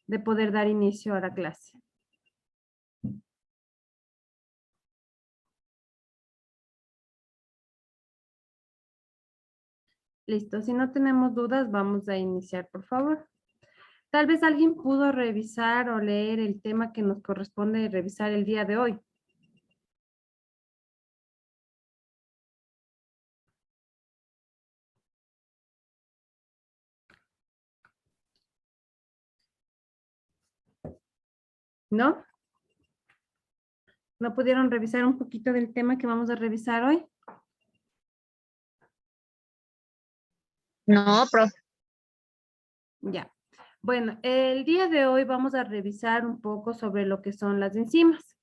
de poder dar inicio a la clase. Listo, si no tenemos dudas, vamos a iniciar, por favor. Tal vez alguien pudo revisar o leer el tema que nos corresponde revisar el día de hoy. ¿No? ¿No pudieron revisar un poquito del tema que vamos a revisar hoy? No, profe. Ya. Bueno, el día de hoy vamos a revisar un poco sobre lo que son las enzimas.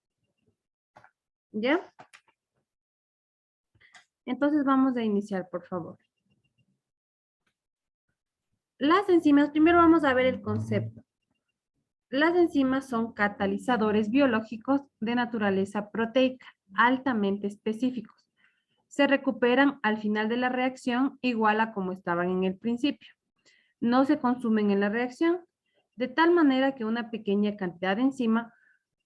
¿Ya? Entonces vamos a iniciar, por favor. Las enzimas, primero vamos a ver el concepto. Las enzimas son catalizadores biológicos de naturaleza proteica, altamente específicos. Se recuperan al final de la reacción igual a como estaban en el principio. No se consumen en la reacción, de tal manera que una pequeña cantidad de enzima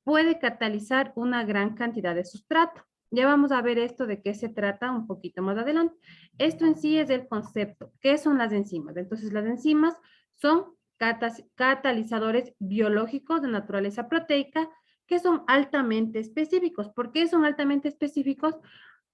puede catalizar una gran cantidad de sustrato. Ya vamos a ver esto de qué se trata un poquito más adelante. Esto en sí es el concepto. ¿Qué son las enzimas? Entonces, las enzimas son catalizadores biológicos de naturaleza proteica que son altamente específicos. ¿Por qué son altamente específicos?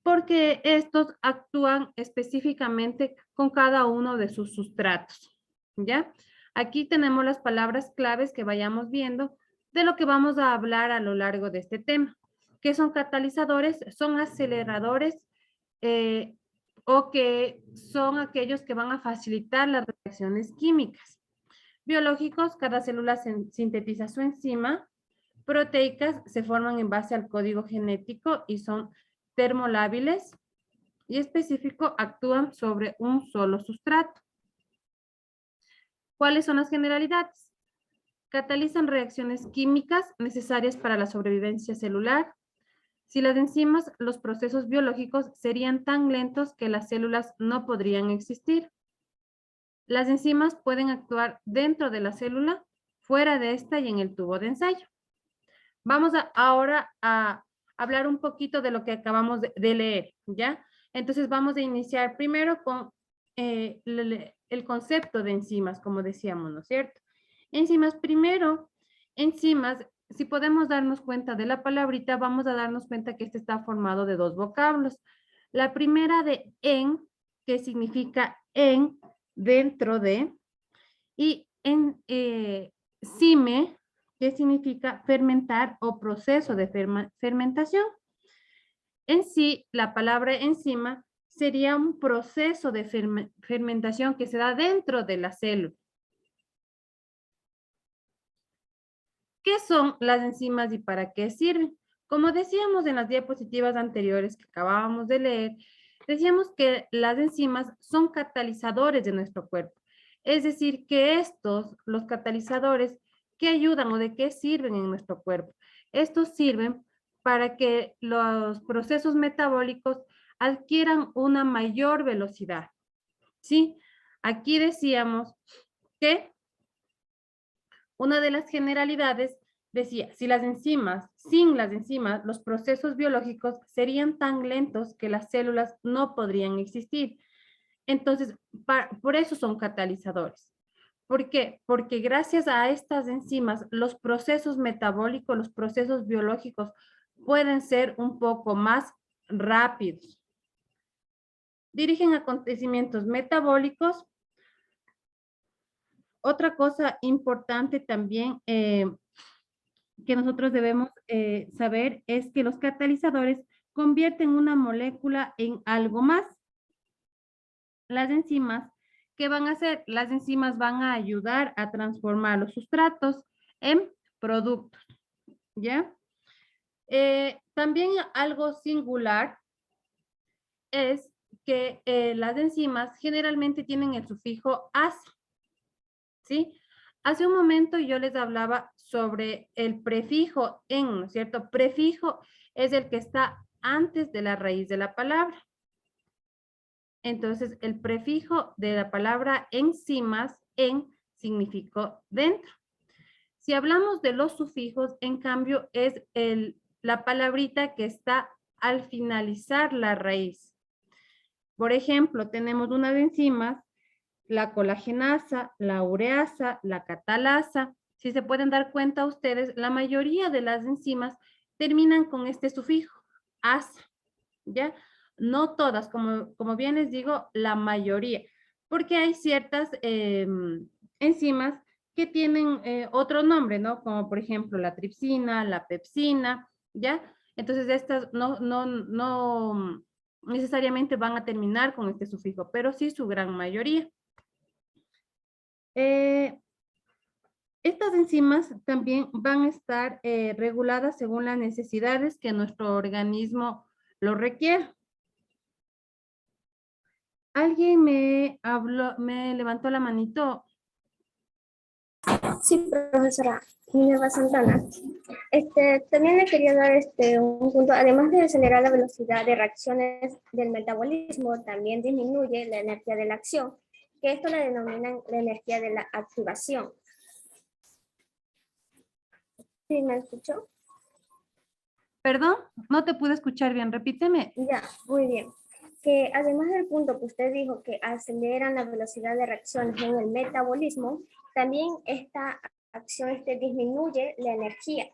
Porque estos actúan específicamente con cada uno de sus sustratos. ¿Ya? Aquí tenemos las palabras claves que vayamos viendo de lo que vamos a hablar a lo largo de este tema. ¿Qué son catalizadores? Son aceleradores o que son aquellos que van a facilitar las reacciones químicas. Biológicos, cada célula sintetiza su enzima. Proteicas se forman en base al código genético y son termolábiles. Y específico, actúan sobre un solo sustrato. ¿Cuáles son las generalidades? Catalizan reacciones químicas necesarias para la sobrevivencia celular. Si las enzimas, los procesos biológicos serían tan lentos que las células no podrían existir. Las enzimas pueden actuar dentro de la célula, fuera de esta y en el tubo de ensayo. Vamos ahora a hablar un poquito de lo que acabamos de leer, ¿ya? Entonces vamos a iniciar primero con el concepto de enzimas, como decíamos, ¿no es cierto? Enzimas, primero, enzimas, si podemos darnos cuenta de la palabrita, vamos a darnos cuenta que este está formado de dos vocablos. La primera de en, que significa en, dentro de, y en cime, que significa fermentar o proceso de fermentación. En sí, la palabra enzima sería un proceso de fermentación que se da dentro de la célula. ¿Qué son las enzimas y para qué sirven? Como decíamos en las diapositivas anteriores que acabábamos de leer, decíamos que las enzimas son catalizadores de nuestro cuerpo. Es decir, que estos, los catalizadores, ¿qué ayudan o de qué sirven en nuestro cuerpo? Estos sirven para que los procesos metabólicos adquieran una mayor velocidad. ¿Sí? Aquí decíamos que una de las generalidades decía, sin las enzimas, los procesos biológicos serían tan lentos que las células no podrían existir. Entonces, por eso son catalizadores. ¿Por qué? Porque gracias a estas enzimas, los procesos metabólicos, los procesos biológicos pueden ser un poco más rápidos. Dirigen acontecimientos metabólicos. Otra cosa importante también que nosotros debemos saber es que los catalizadores convierten una molécula en algo más. Las enzimas, ¿qué van a hacer? Las enzimas van a ayudar a transformar los sustratos en productos, ¿ya? También algo singular es que las enzimas generalmente tienen el sufijo -ase, ¿sí? Hace un momento yo les hablaba sobre el prefijo en, ¿no es cierto? Prefijo es el que está antes de la raíz de la palabra. Entonces, el prefijo de la palabra enzimas, en, significó dentro. Si hablamos de los sufijos, en cambio, es la palabrita que está al finalizar la raíz. Por ejemplo, tenemos unas enzimas, la colagenasa, la ureasa, la catalasa. Si se pueden dar cuenta ustedes, la mayoría de las enzimas terminan con este sufijo, asa, ¿ya? No todas, como bien les digo, la mayoría, porque hay ciertas enzimas que tienen otro nombre, ¿no? Como por ejemplo la tripsina, la pepsina, ¿ya? Entonces estas no necesariamente van a terminar con este sufijo, pero sí su gran mayoría. Estas enzimas también van a estar reguladas según las necesidades que nuestro organismo lo requiere. Alguien me levantó la manito. Sí, profesora Minerva Santana. También le quería dar un punto, además de acelerar la velocidad de reacciones del metabolismo, también disminuye la energía de la acción, que esto le denominan la energía de la activación. ¿Sí me escuchó? Perdón, no te pude escuchar bien, repíteme. Ya, muy bien. Que además del punto que usted dijo que aceleran la velocidad de reacciones en el metabolismo, también esta acción disminuye la energía,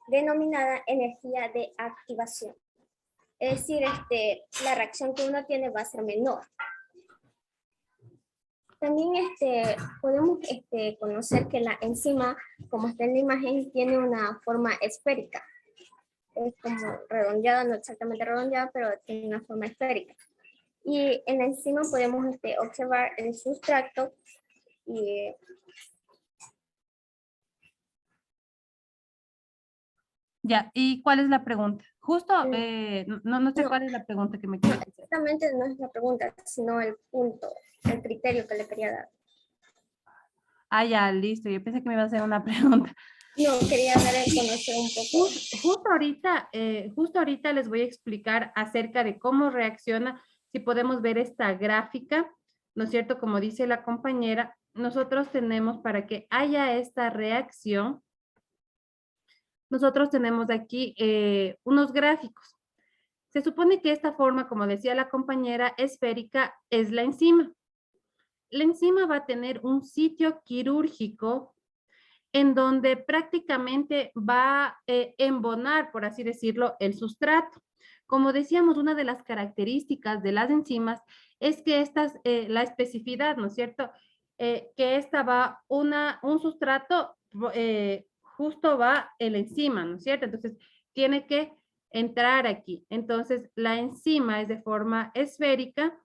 denominada energía de activación. Es decir, la reacción que uno tiene va a ser menor. También podemos conocer que la enzima, como está en la imagen, tiene una forma esférica. Es como redondeada, no exactamente redondeada, pero tiene una forma esférica. Y en la enzima podemos observar el sustrato y Ya, ¿y cuál es la pregunta? Justo, no sé no, cuál es la pregunta que me no, quieres hacer. exactamente no es la pregunta, sino el punto, el criterio que le quería dar. Ah, ya, listo. Yo pensé que me iba a hacer una pregunta. No, quería dar a conocer un poco. Justo ahorita les voy a explicar acerca de cómo reacciona. Si podemos ver esta gráfica, ¿no es cierto? Como dice la compañera, nosotros tenemos para que haya esta reacción, nosotros tenemos aquí unos gráficos. Se supone que esta forma, como decía la compañera, esférica es la enzima. La enzima va a tener un sitio quirúrgico en donde prácticamente va a embonar, por así decirlo, el sustrato. Como decíamos, una de las características de las enzimas es que la especificidad, ¿no es cierto? Que esta va un sustrato, justo va el enzima, ¿no es cierto? Entonces, tiene que entrar aquí. Entonces, la enzima es de forma esférica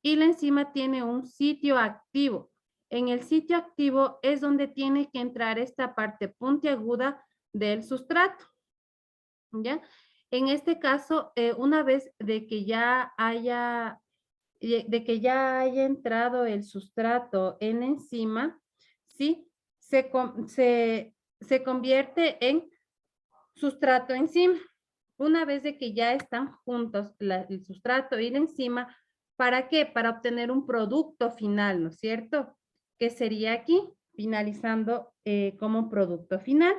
y la enzima tiene un sitio activo. En el sitio activo es donde tiene que entrar esta parte puntiaguda del sustrato, ¿ya? En este caso, una vez de que ya haya entrado el sustrato en la enzima, ¿sí? Se convierte en sustrato enzima. Una vez de que ya están juntos el sustrato y la enzima, ¿para qué? Para obtener un producto final, ¿no es cierto? Que sería aquí, finalizando como producto final.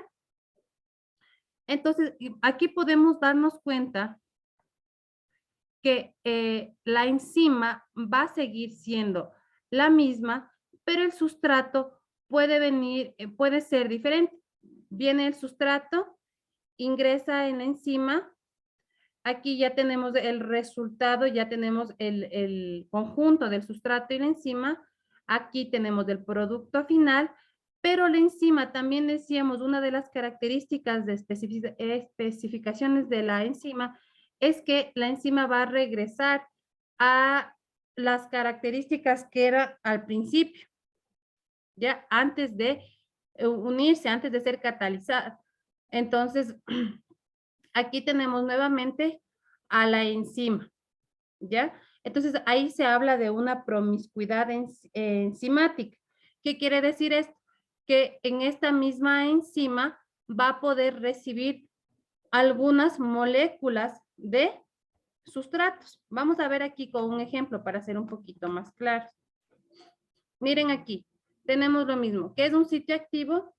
Entonces, aquí podemos darnos cuenta que la enzima va a seguir siendo la misma, pero el sustrato puede ser diferente. Viene el sustrato, ingresa en la enzima. Aquí ya tenemos el resultado, ya tenemos el conjunto del sustrato y la enzima. Aquí tenemos el producto final, pero la enzima también decíamos, una de las características de especificaciones de la enzima es que la enzima va a regresar a las características que era al principio, ya antes de unirse, antes de ser catalizada. Entonces, aquí tenemos nuevamente a la enzima, ¿ya? Entonces, ahí se habla de una promiscuidad enzimática. ¿Qué quiere decir esto? Que en esta misma enzima va a poder recibir algunas moléculas de sustratos. Vamos a ver aquí con un ejemplo para ser un poquito más claros. Miren aquí, tenemos lo mismo, que es un sitio activo,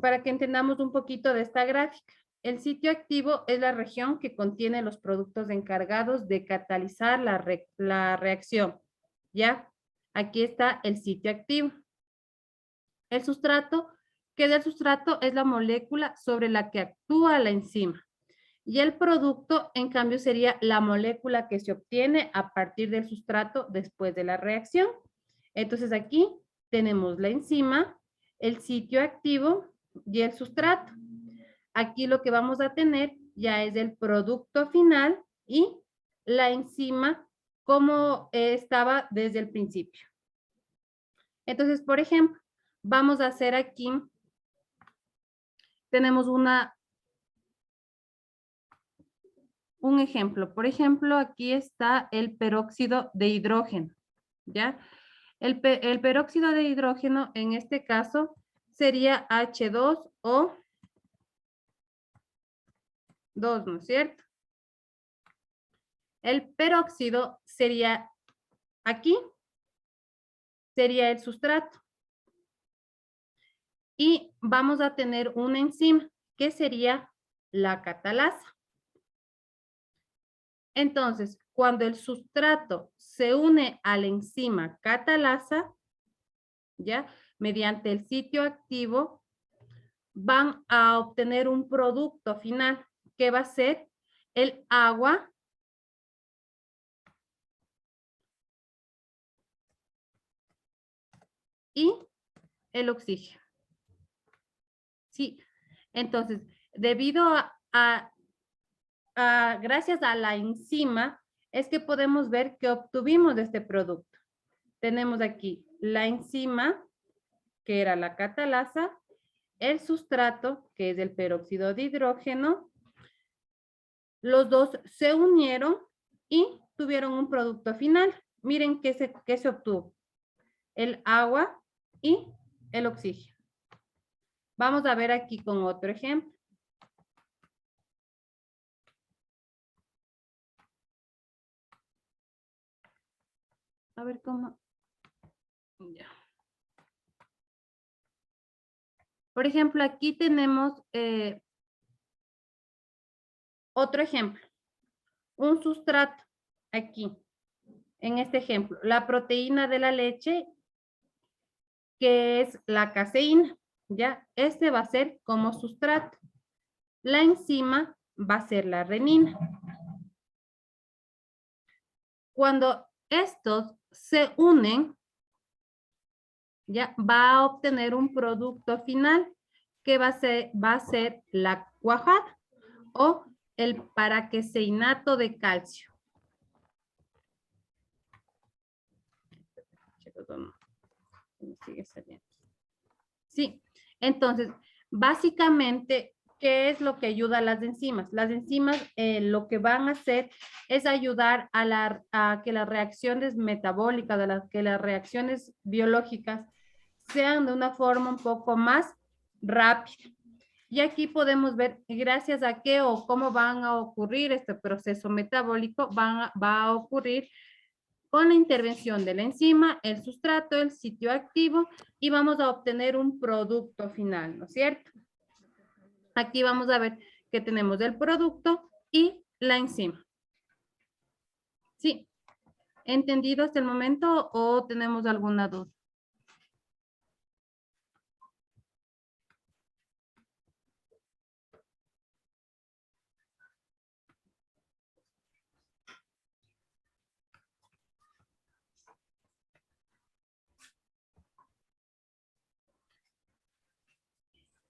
para que entendamos un poquito de esta gráfica. El sitio activo es la región que contiene los productos encargados de catalizar la reacción. ¿Ya? Aquí está el sitio activo. El sustrato, que del sustrato es la molécula sobre la que actúa la enzima. Y el producto, en cambio, sería la molécula que se obtiene a partir del sustrato después de la reacción. Entonces aquí tenemos la enzima, el sitio activo y el sustrato. Aquí lo que vamos a tener ya es el producto final y la enzima como estaba desde el principio. Entonces, por ejemplo, vamos a hacer aquí, tenemos un ejemplo. Por ejemplo, aquí está el peróxido de hidrógeno, ¿ya? El peróxido de hidrógeno, en este caso, sería H2O2, ¿no es cierto? El peróxido sería aquí, sería el sustrato. Y vamos a tener una enzima, que sería la catalasa. Entonces, cuando el sustrato se une a la enzima catalasa, ¿ya? Mediante el sitio activo, van a obtener un producto final, que va a ser el agua y el oxígeno. Sí, entonces, debido gracias a la enzima, es que podemos ver que obtuvimos este producto. Tenemos aquí la enzima, que era la catalasa, el sustrato, que es el peróxido de hidrógeno. Los dos se unieron y tuvieron un producto final. Miren qué se obtuvo. El agua y el oxígeno. Vamos a ver aquí con otro ejemplo. A ver cómo. Ya. Por ejemplo, aquí tenemos otro ejemplo. Un sustrato aquí. En este ejemplo, la proteína de la leche, que es la caseína, ¿ya? Este va a ser como sustrato. La enzima va a ser la renina. Cuando estos se unen, ya va a obtener un producto final que va a ser la cuajada o el paraqueseinato de calcio. Sí, entonces, básicamente, ¿qué es lo que ayuda a las enzimas? Las enzimas lo que van a hacer es ayudar a que las reacciones metabólicas, que las reacciones biológicas sean de una forma un poco más rápida. Y aquí podemos ver gracias a qué o cómo van a ocurrir este proceso metabólico, va a ocurrir con la intervención de la enzima, el sustrato, el sitio activo y vamos a obtener un producto final, ¿no es cierto? Aquí vamos a ver que tenemos el producto y la enzima. ¿Sí? ¿Entendido hasta el momento o tenemos alguna duda?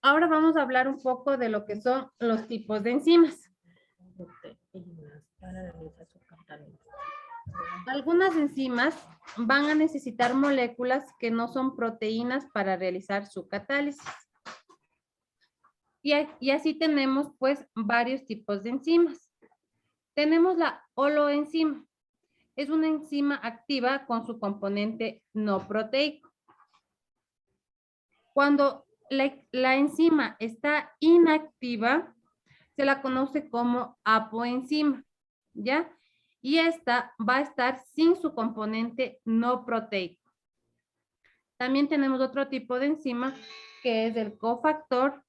Ahora vamos a hablar un poco de lo que son los tipos de enzimas. Algunas enzimas van a necesitar moléculas que no son proteínas para realizar su catálisis. Y así tenemos pues varios tipos de enzimas. Tenemos la holoenzima. Es una enzima activa con su componente no proteico. Cuando la enzima está inactiva, se la conoce como apoenzima, ¿ya? Y esta va a estar sin su componente no proteico. También tenemos otro tipo de enzima que es el cofactor.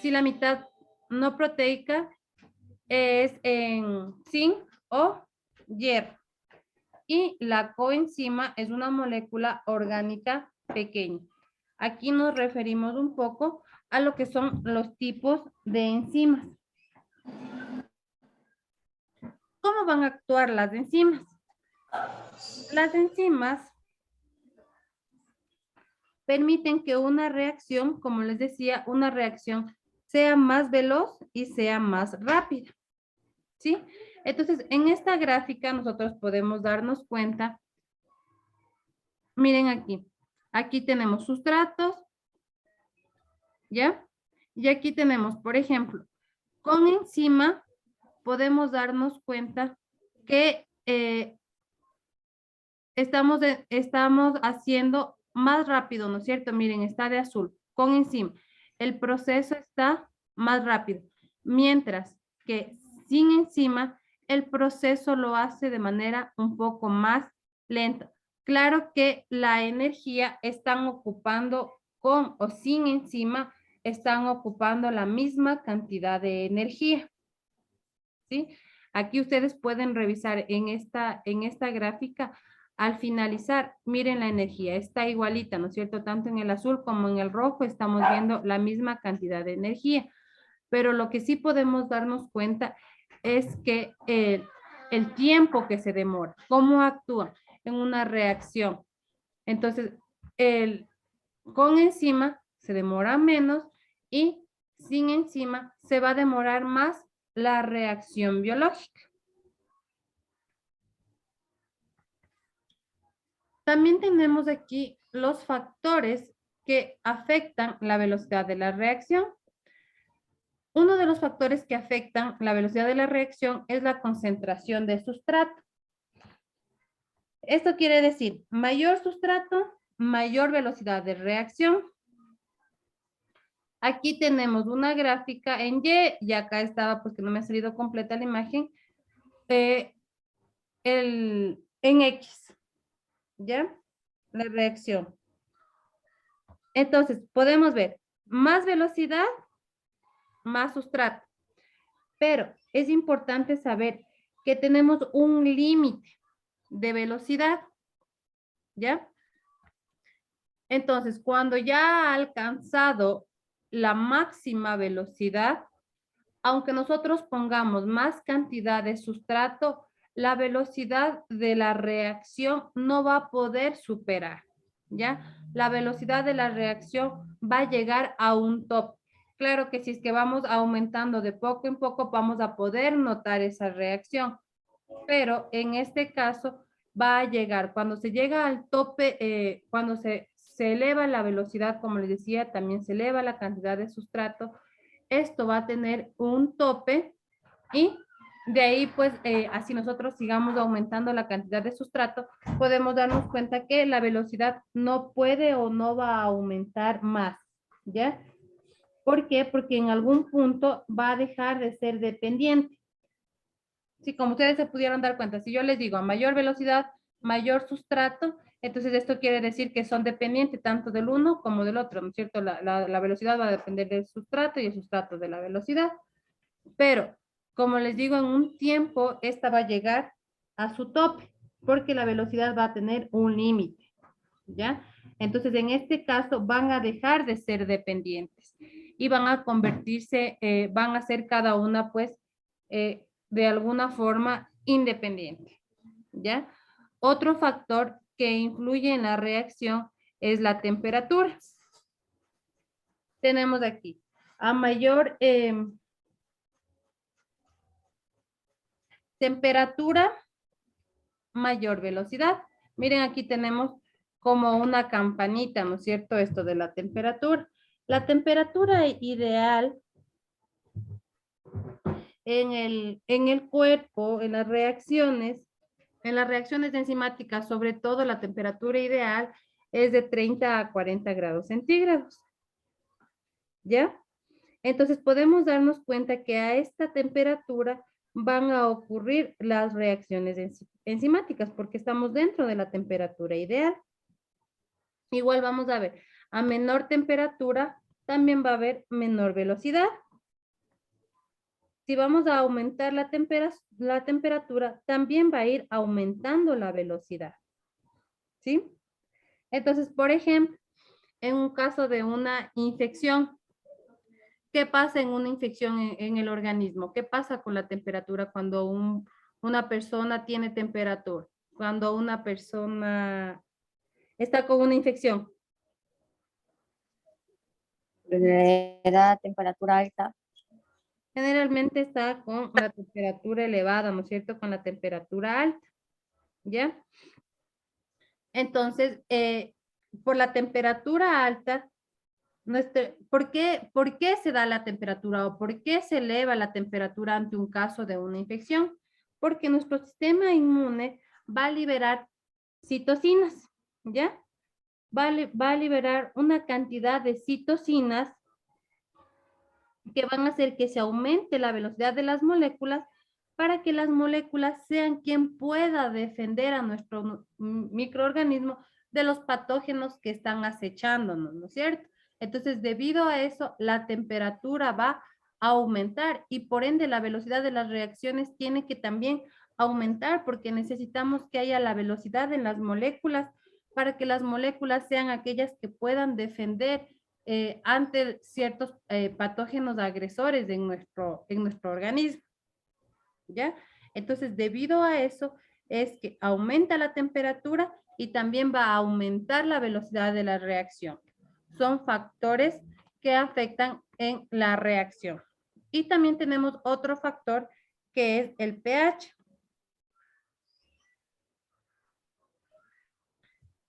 Si la mitad no proteica es en zinc o hierro. Y la coenzima es una molécula orgánica pequeña. Aquí nos referimos un poco a lo que son los tipos de enzimas. ¿Cómo van a actuar las enzimas? Las enzimas permiten que una reacción, como les decía, una reacción sea más veloz y sea más rápida. ¿Sí? Entonces, en esta gráfica nosotros podemos darnos cuenta, miren aquí, aquí tenemos sustratos, ¿ya? Y aquí tenemos, por ejemplo, con enzima podemos darnos cuenta que estamos haciendo más rápido, ¿no es cierto? Miren, está de azul, con enzima. El proceso está más rápido, mientras que sin enzima, el proceso lo hace de manera un poco más lenta. Claro que la energía están ocupando con o sin enzima, están ocupando la misma cantidad de energía. ¿Sí? Aquí ustedes pueden revisar en esta gráfica. Al finalizar, miren la energía, está igualita, ¿no es cierto? Tanto en el azul como en el rojo estamos viendo la misma cantidad de energía. Pero lo que sí podemos darnos cuenta es que el tiempo que se demora, cómo actúa en una reacción. Entonces, con enzima se demora menos y sin enzima se va a demorar más la reacción biológica. También tenemos aquí los factores que afectan la velocidad de la reacción. Uno de los factores que afectan la velocidad de la reacción es la concentración de sustrato. Esto quiere decir mayor sustrato, mayor velocidad de reacción. Aquí tenemos una gráfica en Y y acá estaba porque no me ha salido completa la imagen. En X, ¿ya? La reacción. Entonces, podemos ver más velocidad, más sustrato. Pero es importante saber que tenemos un límite de velocidad, ¿ya? Entonces, cuando ya ha alcanzado la máxima velocidad, aunque nosotros pongamos más cantidad de sustrato, la velocidad de la reacción no va a poder superar, ¿ya? La velocidad de la reacción va a llegar a un top. Claro que si es que vamos aumentando de poco en poco, vamos a poder notar esa reacción, pero en este caso va a llegar, cuando se llega al tope, cuando se eleva la velocidad, como les decía, también se eleva la cantidad de sustrato, esto va a tener un tope y de ahí pues así nosotros sigamos aumentando la cantidad de sustrato, podemos darnos cuenta que la velocidad no puede o no va a aumentar más, ¿ya? ¿Por qué? Porque en algún punto va a dejar de ser dependiente. Sí, como ustedes se pudieron dar cuenta, si yo les digo a mayor velocidad, mayor sustrato, entonces esto quiere decir que son dependientes tanto del uno como del otro, ¿no es cierto? La velocidad va a depender del sustrato y el sustrato de la velocidad. Pero, como les digo, en un tiempo esta va a llegar a su tope, porque la velocidad va a tener un límite, ¿ya? Entonces, en este caso, van a dejar de ser dependientes y van a convertirse, van a ser cada una, pues, de alguna forma independiente, ¿ya? Otro factor que influye en la reacción es la temperatura. Tenemos aquí, a mayor temperatura, mayor velocidad. Miren, aquí tenemos como una campanita, ¿no es cierto? Esto de la temperatura. La temperatura ideal en el cuerpo, en las reacciones enzimáticas, sobre todo la temperatura ideal es de 30 a 40 grados centígrados. ¿Ya? Entonces podemos darnos cuenta que a esta temperatura van a ocurrir las reacciones enzimáticas porque estamos dentro de la temperatura ideal. Igual vamos a ver, A menor temperatura, también va a haber menor velocidad. Si vamos a aumentar la temperatura, también va a ir aumentando la velocidad. ¿Sí? Entonces, por ejemplo, en un caso de una infección, ¿qué pasa en una infección en el organismo? ¿Qué pasa con la temperatura cuando una persona tiene temperatura? Cuando una persona está con una infección. Le da temperatura alta. Generalmente está con la temperatura elevada, ¿no es cierto? Con la temperatura alta, ¿ya? Entonces, por la temperatura alta, ¿por qué se da la temperatura o por qué se eleva la temperatura ante un caso de una infección? Porque nuestro sistema inmune va a liberar citocinas, ¿ya? Va a liberar una cantidad de citocinas que van a hacer que se aumente la velocidad de las moléculas para que las moléculas sean quien pueda defender a nuestro microorganismo de los patógenos que están acechándonos, ¿no es cierto? Entonces, debido a eso, la temperatura va a aumentar y por ende la velocidad de las reacciones tiene que también aumentar porque necesitamos que haya la velocidad en las moléculas para que las moléculas sean aquellas que puedan defender ante ciertos patógenos agresores en nuestro organismo. ¿Ya? Entonces, debido a eso, es que aumenta la temperatura y también va a aumentar la velocidad de la reacción. Son factores que afectan en la reacción. Y también tenemos otro factor que es el pH.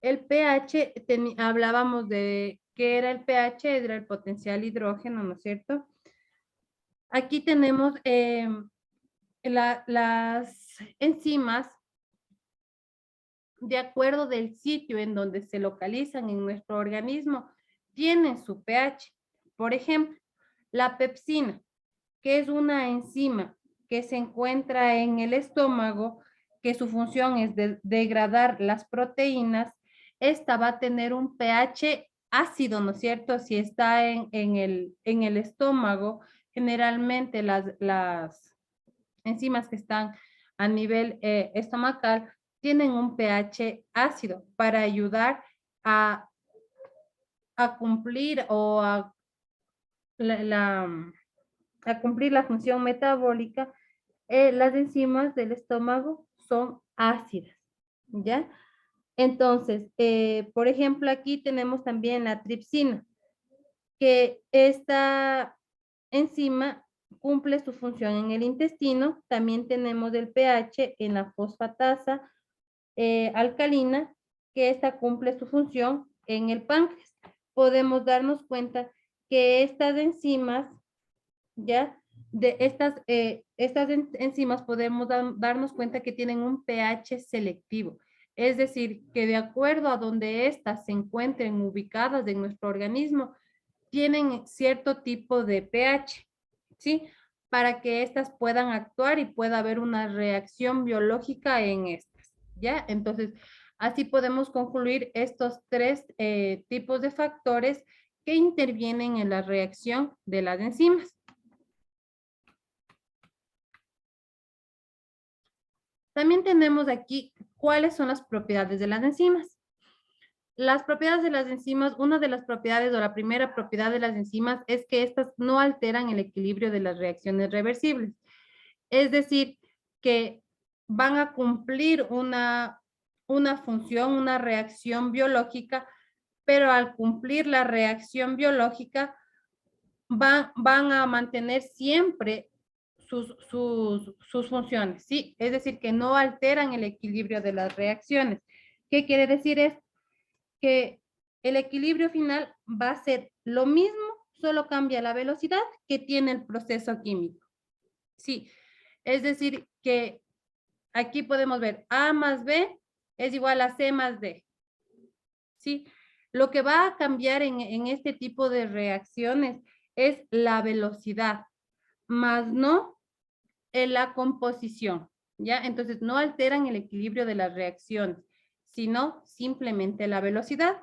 El pH, hablábamos de qué era el pH, era el potencial hidrógeno, ¿no es cierto? Aquí tenemos las enzimas, de acuerdo del sitio en donde se localizan en nuestro organismo, tienen su pH. Por ejemplo, la pepsina, que es una enzima que se encuentra en el estómago, que su función es degradar las proteínas, esta va a tener un pH ácido, ¿no es cierto? Si está en el estómago, generalmente las enzimas que están a nivel estomacal tienen un pH ácido para ayudar a cumplir o a cumplir la función metabólica. Las enzimas del estómago son ácidas, ¿ya? Entonces, por ejemplo, aquí tenemos también la tripsina, que esta enzima cumple su función en el intestino. También tenemos el pH en la fosfatasa alcalina, que esta cumple su función en el páncreas. Podemos darnos cuenta que estas enzimas, ¿ya? De estas enzimas podemos darnos cuenta que tienen un pH selectivo. Es decir, que de acuerdo a donde éstas se encuentren ubicadas en nuestro organismo, tienen cierto tipo de pH, ¿sí? Para que éstas puedan actuar y pueda haber una reacción biológica en estas, ¿ya? Entonces, así podemos concluir estos tres tipos de factores que intervienen en la reacción de las enzimas. También tenemos aquí cuáles son las propiedades de las enzimas. Las propiedades de las enzimas, una de las propiedades o la primera propiedad de las enzimas es que estas no alteran el equilibrio de las reacciones reversibles. Es decir, que van a cumplir una función, una reacción biológica, pero al cumplir la reacción biológica van a mantener siempre sus funciones, ¿sí? Es decir, que no alteran el equilibrio de las reacciones. ¿Qué quiere decir esto? Que el equilibrio final va a ser lo mismo, solo cambia la velocidad que tiene el proceso químico. Sí, es decir, que aquí podemos ver A más B es igual a C más D. ¿Sí? Lo que va a cambiar en este tipo de reacciones es la velocidad, más no en la composición, ¿ya? Entonces, no alteran el equilibrio de las reacciones, sino simplemente la velocidad.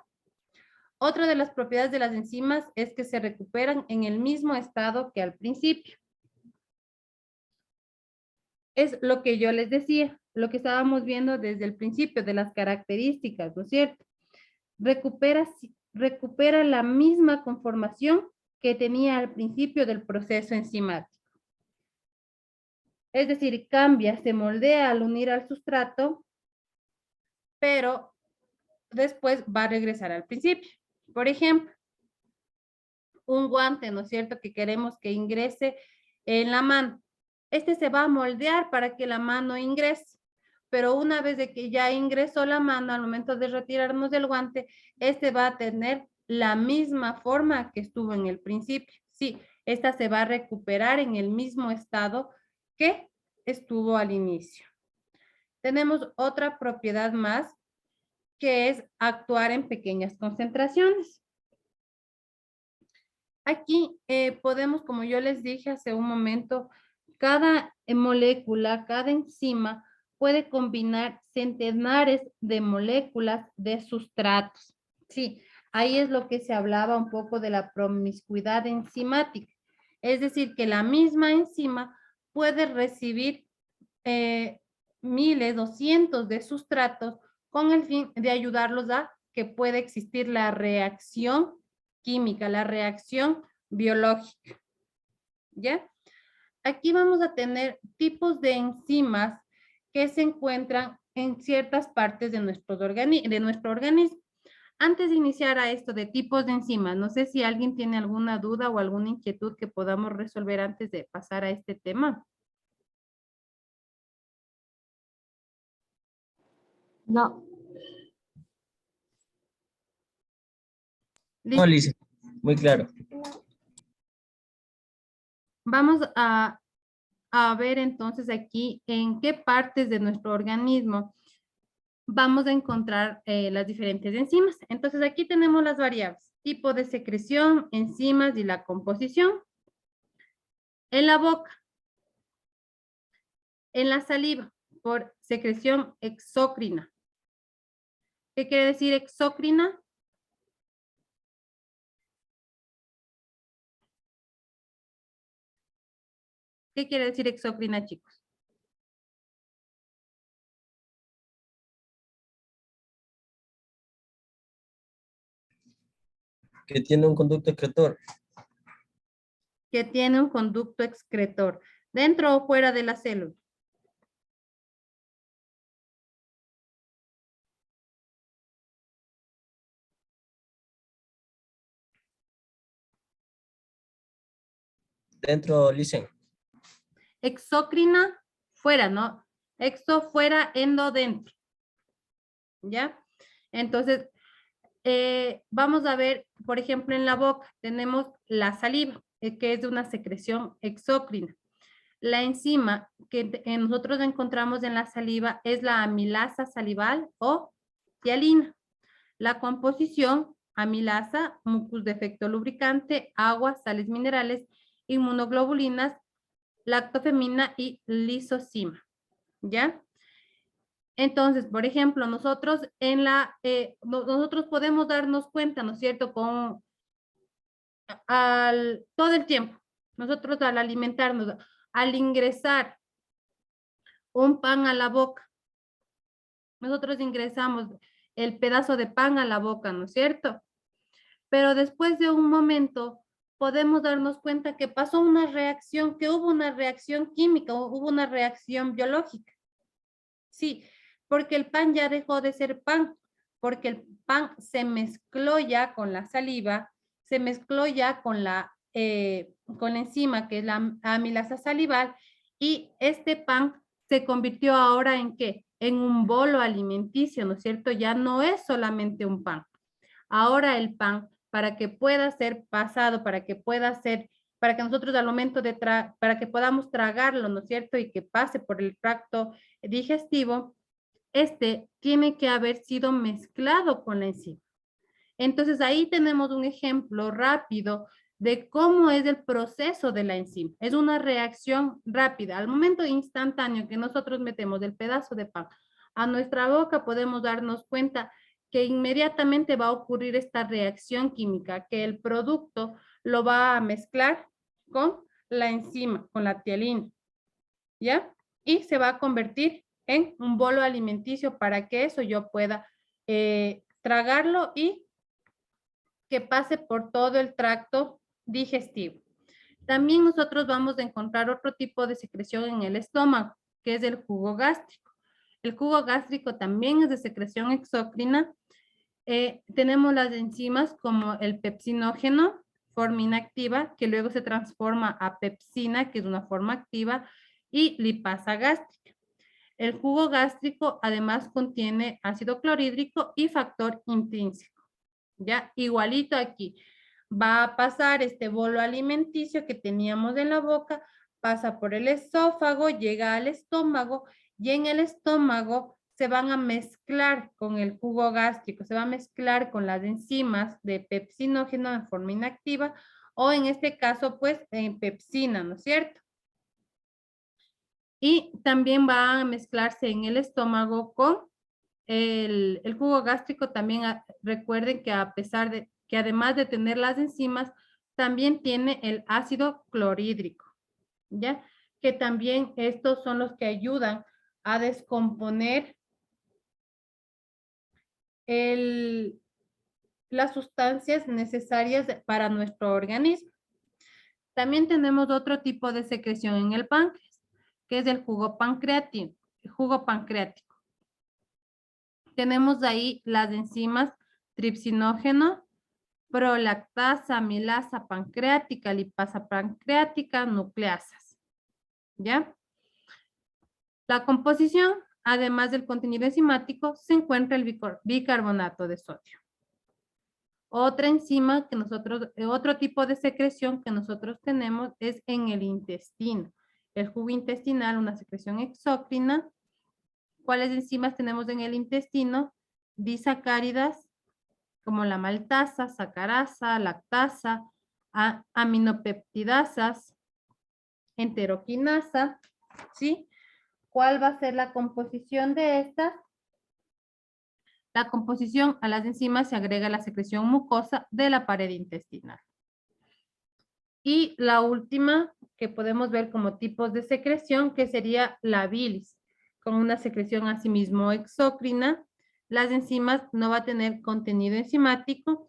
Otra de las propiedades de las enzimas es que se recuperan en el mismo estado que al principio. Es lo que yo les decía, lo que estábamos viendo desde el principio de las características, ¿no es cierto? Recupera la misma conformación que tenía al principio del proceso enzimático. Es decir, cambia, se moldea al unir al sustrato, pero después va a regresar al principio. Por ejemplo, un guante, ¿no es cierto?, que queremos que ingrese en la mano. Este se va a moldear para que la mano ingrese, pero una vez de que ya ingresó la mano, al momento de retirarnos del guante, este va a tener la misma forma que estuvo en el principio. Sí, esta se va a recuperar en el mismo estado que estuvo al inicio. Tenemos otra propiedad más, que es actuar en pequeñas concentraciones. Aquí podemos, como yo les dije hace un momento, cada molécula, cada enzima puede combinar centenares de moléculas de sustratos. Sí, ahí es lo que se hablaba un poco de la promiscuidad enzimática. Es decir, que la misma enzima puede recibir miles o cientos de sustratos con el fin de ayudarlos a que pueda existir la reacción química, la reacción biológica. ¿Ya? Aquí vamos a tener tipos de enzimas que se encuentran en ciertas partes de nuestro organismo. Antes de iniciar a esto de tipos de enzimas, no sé si alguien tiene alguna duda o alguna inquietud que podamos resolver antes de pasar a este tema. No. No, Lice, muy claro. Vamos a ver entonces aquí en qué partes de nuestro organismo vamos a encontrar las diferentes enzimas. Entonces aquí tenemos las variables: tipo de secreción, enzimas y la composición. En la boca, en la saliva, por secreción exócrina. ¿Qué quiere decir exócrina? ¿Qué quiere decir exócrina, chicos? Que tiene un conducto excretor. Que tiene un conducto excretor. ¿Dentro o fuera de la célula? Dentro, Lice. Exócrina, fuera, ¿no? Exo, fuera, endo, dentro. ¿Ya? Entonces, vamos a ver, por ejemplo, en la boca tenemos la saliva, que es de una secreción exócrina. La enzima que nosotros encontramos en la saliva es la amilasa salival o tialina. La composición: amilasa, mucus de efecto lubricante, agua, sales minerales, inmunoglobulinas, lactofemina y lisozima. ¿Ya? Entonces, por ejemplo, nosotros nosotros podemos darnos cuenta, ¿no es cierto?, todo el tiempo. Nosotros al alimentarnos, al ingresar un pan a la boca, nosotros ingresamos el pedazo de pan a la boca, ¿no es cierto? Pero después de un momento podemos darnos cuenta que pasó una reacción, que hubo una reacción química, hubo una reacción biológica. Sí, porque el pan ya dejó de ser pan, porque el pan se mezcló ya con la saliva, se mezcló ya con la enzima, que es la amilasa salival, y este pan se convirtió ahora ¿en qué? En un bolo alimenticio, ¿no es cierto? Ya no es solamente un pan. Ahora el pan, para que pueda ser pasado, para que nosotros al momento para que podamos tragarlo, ¿no es cierto? Y que pase por el tracto digestivo, este tiene que haber sido mezclado con la enzima. Entonces ahí tenemos un ejemplo rápido de cómo es el proceso de la enzima. Es una reacción rápida. Al momento instantáneo que nosotros metemos el pedazo de pan a nuestra boca, podemos darnos cuenta que inmediatamente va a ocurrir esta reacción química, que el producto lo va a mezclar con la enzima, con la tialina, ¿ya? Y se va a convertir en un bolo alimenticio para que eso yo pueda tragarlo y que pase por todo el tracto digestivo. También nosotros vamos a encontrar otro tipo de secreción en el estómago, que es el jugo gástrico. El jugo gástrico también es de secreción exócrina. Tenemos las enzimas como el pepsinógeno, forma inactiva, que luego se transforma a pepsina, que es una forma activa, y lipasa gástrica. El jugo gástrico además contiene ácido clorhídrico y factor intrínseco. Ya, igualito aquí. Va a pasar este bolo alimenticio que teníamos en la boca, pasa por el esófago, llega al estómago y en el estómago se van a mezclar con el jugo gástrico, se va a mezclar con las enzimas de pepsinógeno en forma inactiva o en este caso pues en pepsina, ¿no es cierto? Y también va a mezclarse en el estómago con el jugo gástrico. También recuerden que a pesar de que además de tener las enzimas, también tiene el ácido clorhídrico, ¿ya? Que también estos son los que ayudan a descomponer las sustancias necesarias para nuestro organismo. También tenemos otro tipo de secreción en el páncreas, que es el jugo pancreático. Tenemos ahí las enzimas tripsinógeno, prolactasa, amilasa pancreática, lipasa pancreática, nucleasas. ¿Ya? La composición, además del contenido enzimático, se encuentra el bicarbonato de sodio. Otra enzima que otro tipo de secreción que nosotros tenemos es en el intestino. El jugo intestinal, una secreción exócrina. ¿Cuáles enzimas tenemos en el intestino? Disacáridas, como la maltasa, sacarasa, lactasa, aminopeptidasas, enteroquinasa, ¿sí? ¿Cuál va a ser la composición de estas? La composición a las enzimas se agrega la secreción mucosa de la pared intestinal. Y la última que podemos ver como tipos de secreción, que sería la bilis, con una secreción asimismo exócrina. Las enzimas no va a tener contenido enzimático,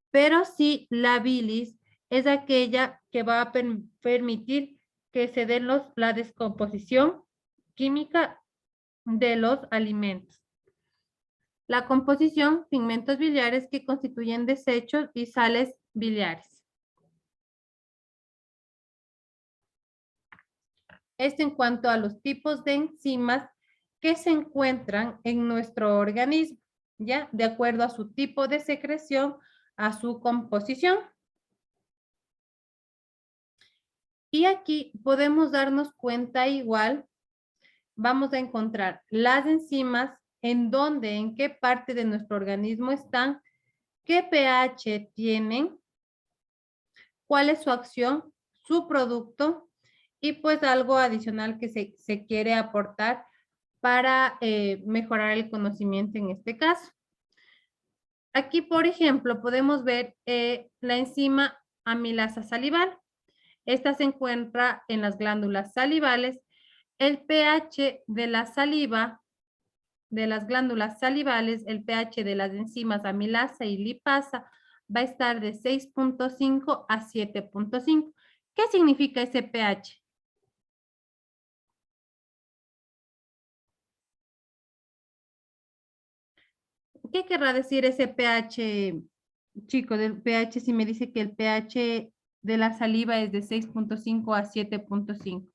pero sí la bilis es aquella que va a permitir que se dé la descomposición química de los alimentos. La composición, pigmentos biliares que constituyen desechos y sales biliares. Esto en cuanto a los tipos de enzimas que se encuentran en nuestro organismo, ¿ya? De acuerdo a su tipo de secreción, a su composición. Y aquí podemos darnos cuenta igual, vamos a encontrar las enzimas, en dónde, en qué parte de nuestro organismo están, qué pH tienen, cuál es su acción, su producto y pues algo adicional que se quiere aportar para mejorar el conocimiento en este caso. Aquí, por ejemplo, podemos ver la enzima amilasa salival. Esta se encuentra en las glándulas salivales. El pH de la saliva, de las glándulas salivales, el pH de las enzimas amilasa y lipasa va a estar de 6.5 a 7.5. ¿Qué significa ese pH? ¿Qué querrá decir ese pH, chico, del pH si me dice que el pH de la saliva es de 6.5 a 7.5?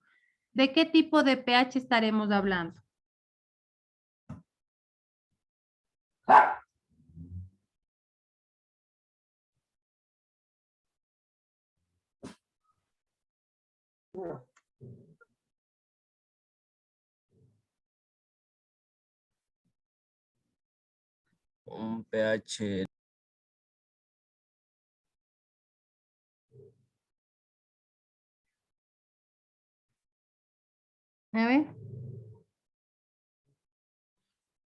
¿De qué tipo de pH estaremos hablando? Un pH. A ver.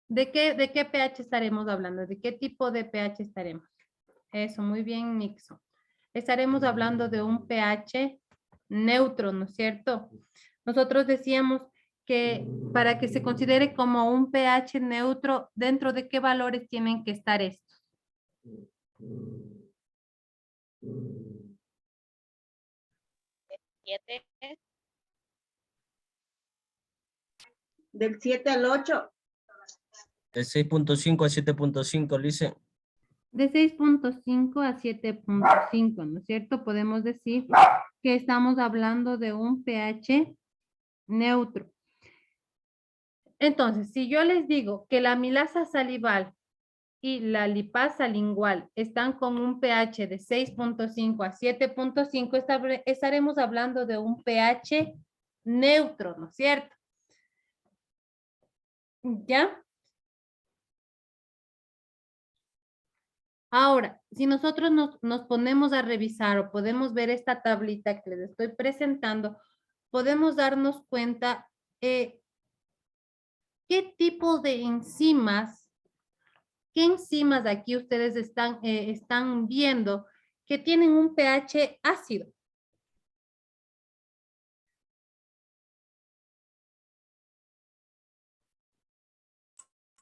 de qué pH estaremos hablando? ¿De qué tipo de pH estaremos? Eso, muy bien, Nixon. Estaremos hablando de un pH neutro, ¿no es cierto? Nosotros decíamos que para que se considere como un pH neutro, ¿dentro de qué valores tienen que estar estos? Del 7 al 8. De 6.5 a 7.5, dice. De 6.5 a 7.5, ¿no es cierto? Podemos decir que estamos hablando de un pH neutro. Entonces, si yo les digo que la amilasa salival y la lipasa lingual están con un pH de 6.5 a 7.5, estaremos hablando de un pH neutro, ¿no es cierto? ¿Ya? Ahora, si nosotros nos ponemos a revisar o podemos ver esta tablita que les estoy presentando, podemos darnos cuenta qué tipo de enzimas, qué enzimas aquí ustedes están viendo que tienen un pH ácido.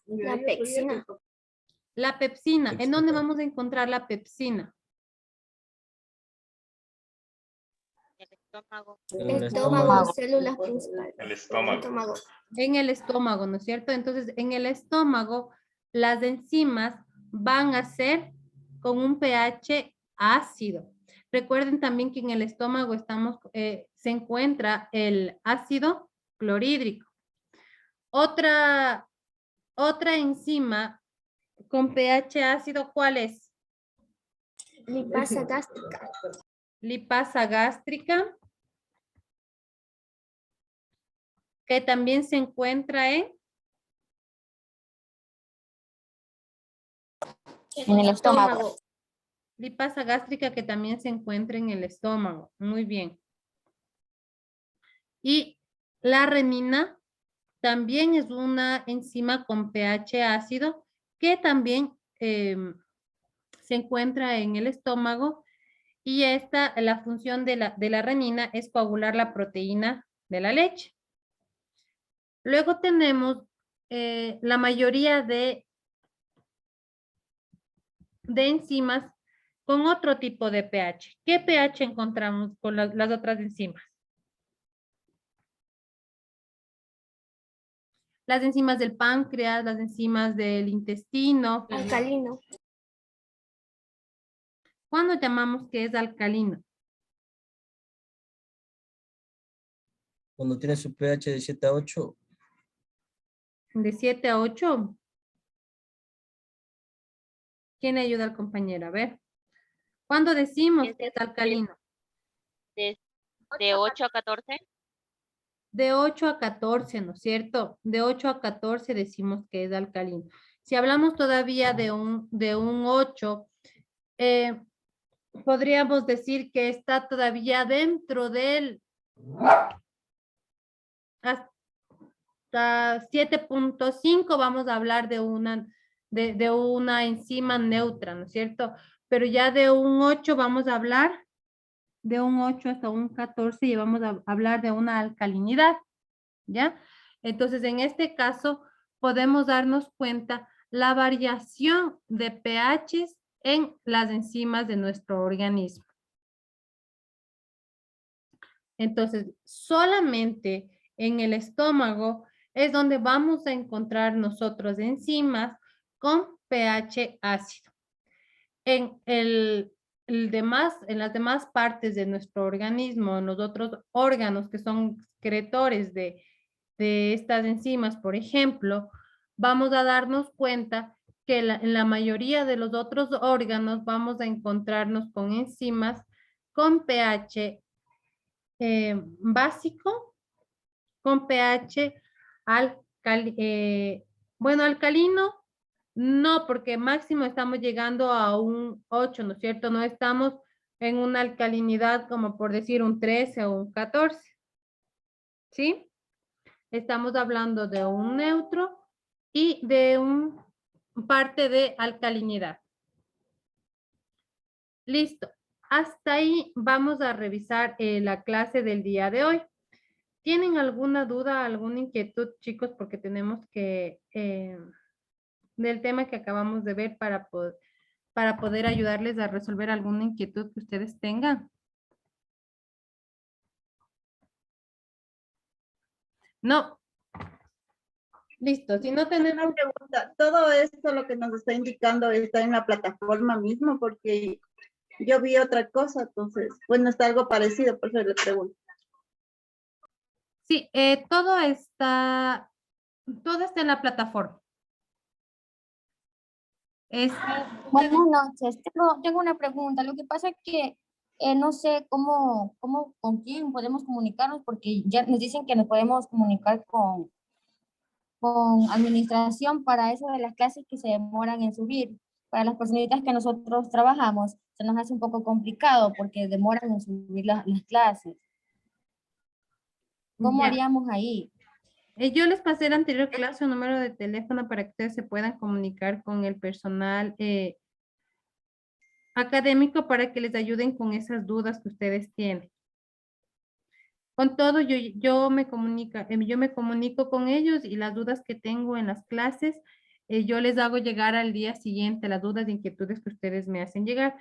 La pepsina. La pepsina. ¿En dónde vamos a encontrar la pepsina? Estómago, células principales. El estómago. Estómago. En el estómago, ¿no es cierto? Entonces, en el estómago, las enzimas van a ser con un pH ácido. Recuerden también que en el estómago se encuentra el ácido clorhídrico. Otra enzima con pH ácido, ¿cuál es? Lipasa gástrica. Lipasa gástrica, que también se encuentra en el estómago. lipasa gástrica, que también se encuentra en el estómago. Muy bien. Y la renina también es una enzima con pH ácido que también se encuentra en el estómago, y la función de la renina es coagular la proteína de la leche. Luego tenemos la mayoría de enzimas con otro tipo de pH. ¿Qué pH encontramos con las otras enzimas? Las enzimas del páncreas, las enzimas del intestino. Alcalino. ¿Cuándo llamamos que es alcalino? Cuando tiene su pH de 7 a 8. De 7 a 8. ¿Quién ayuda al compañero? A ver. ¿Cuándo decimos que es alcalino? De 8 a 14. De 8 a 14, ¿no es cierto? De 8 a 14 decimos que es alcalino. Si hablamos todavía de un 8, podríamos decir que está todavía dentro del hasta 7.5, vamos a hablar de una enzima neutra, ¿no es cierto? Pero ya de un 8 vamos a hablar de un 8 hasta un 14 y vamos a hablar de una alcalinidad, ¿ya? Entonces, en este caso, podemos darnos cuenta la variación de pHs en las enzimas de nuestro organismo. Entonces, solamente en el estómago es donde vamos a encontrar nosotros enzimas con pH ácido. En en las demás partes de nuestro organismo, en los otros órganos que son excretores de estas enzimas, por ejemplo, vamos a darnos cuenta que en la mayoría de los otros órganos vamos a encontrarnos con enzimas con pH básico, con pH alcalino, no, porque máximo estamos llegando a un 8, ¿no es cierto? No estamos en una alcalinidad como por decir un 13 o un 14. ¿Sí? Estamos hablando de un neutro y de un parte de alcalinidad. Listo. Hasta ahí vamos a revisar la clase del día de hoy. ¿Tienen alguna duda, alguna inquietud, chicos? Porque tenemos que, del tema que acabamos de ver para poder ayudarles a resolver alguna inquietud que ustedes tengan. No. Listo. Si no tenemos... Una pregunta, todo esto lo que nos está indicando está en la plataforma mismo, porque yo vi otra cosa, entonces, bueno, está algo parecido, por eso le pregunto. Sí, todo está en la plataforma. Buenas noches. Tengo una pregunta. Lo que pasa es que no sé con quién podemos comunicarnos, porque ya nos dicen que nos podemos comunicar con administración para eso de las clases que se demoran en subir. Para las personitas que nosotros trabajamos, se nos hace un poco complicado porque demoran en subir las clases. ¿Cómo Ya. haríamos ahí? Yo les pasé la anterior clase un número de teléfono para que ustedes se puedan comunicar con el personal académico para que les ayuden con esas dudas que ustedes tienen. Con todo, yo me comunico con ellos y las dudas que tengo en las clases, yo les hago llegar al día siguiente las dudas e inquietudes que ustedes me hacen llegar.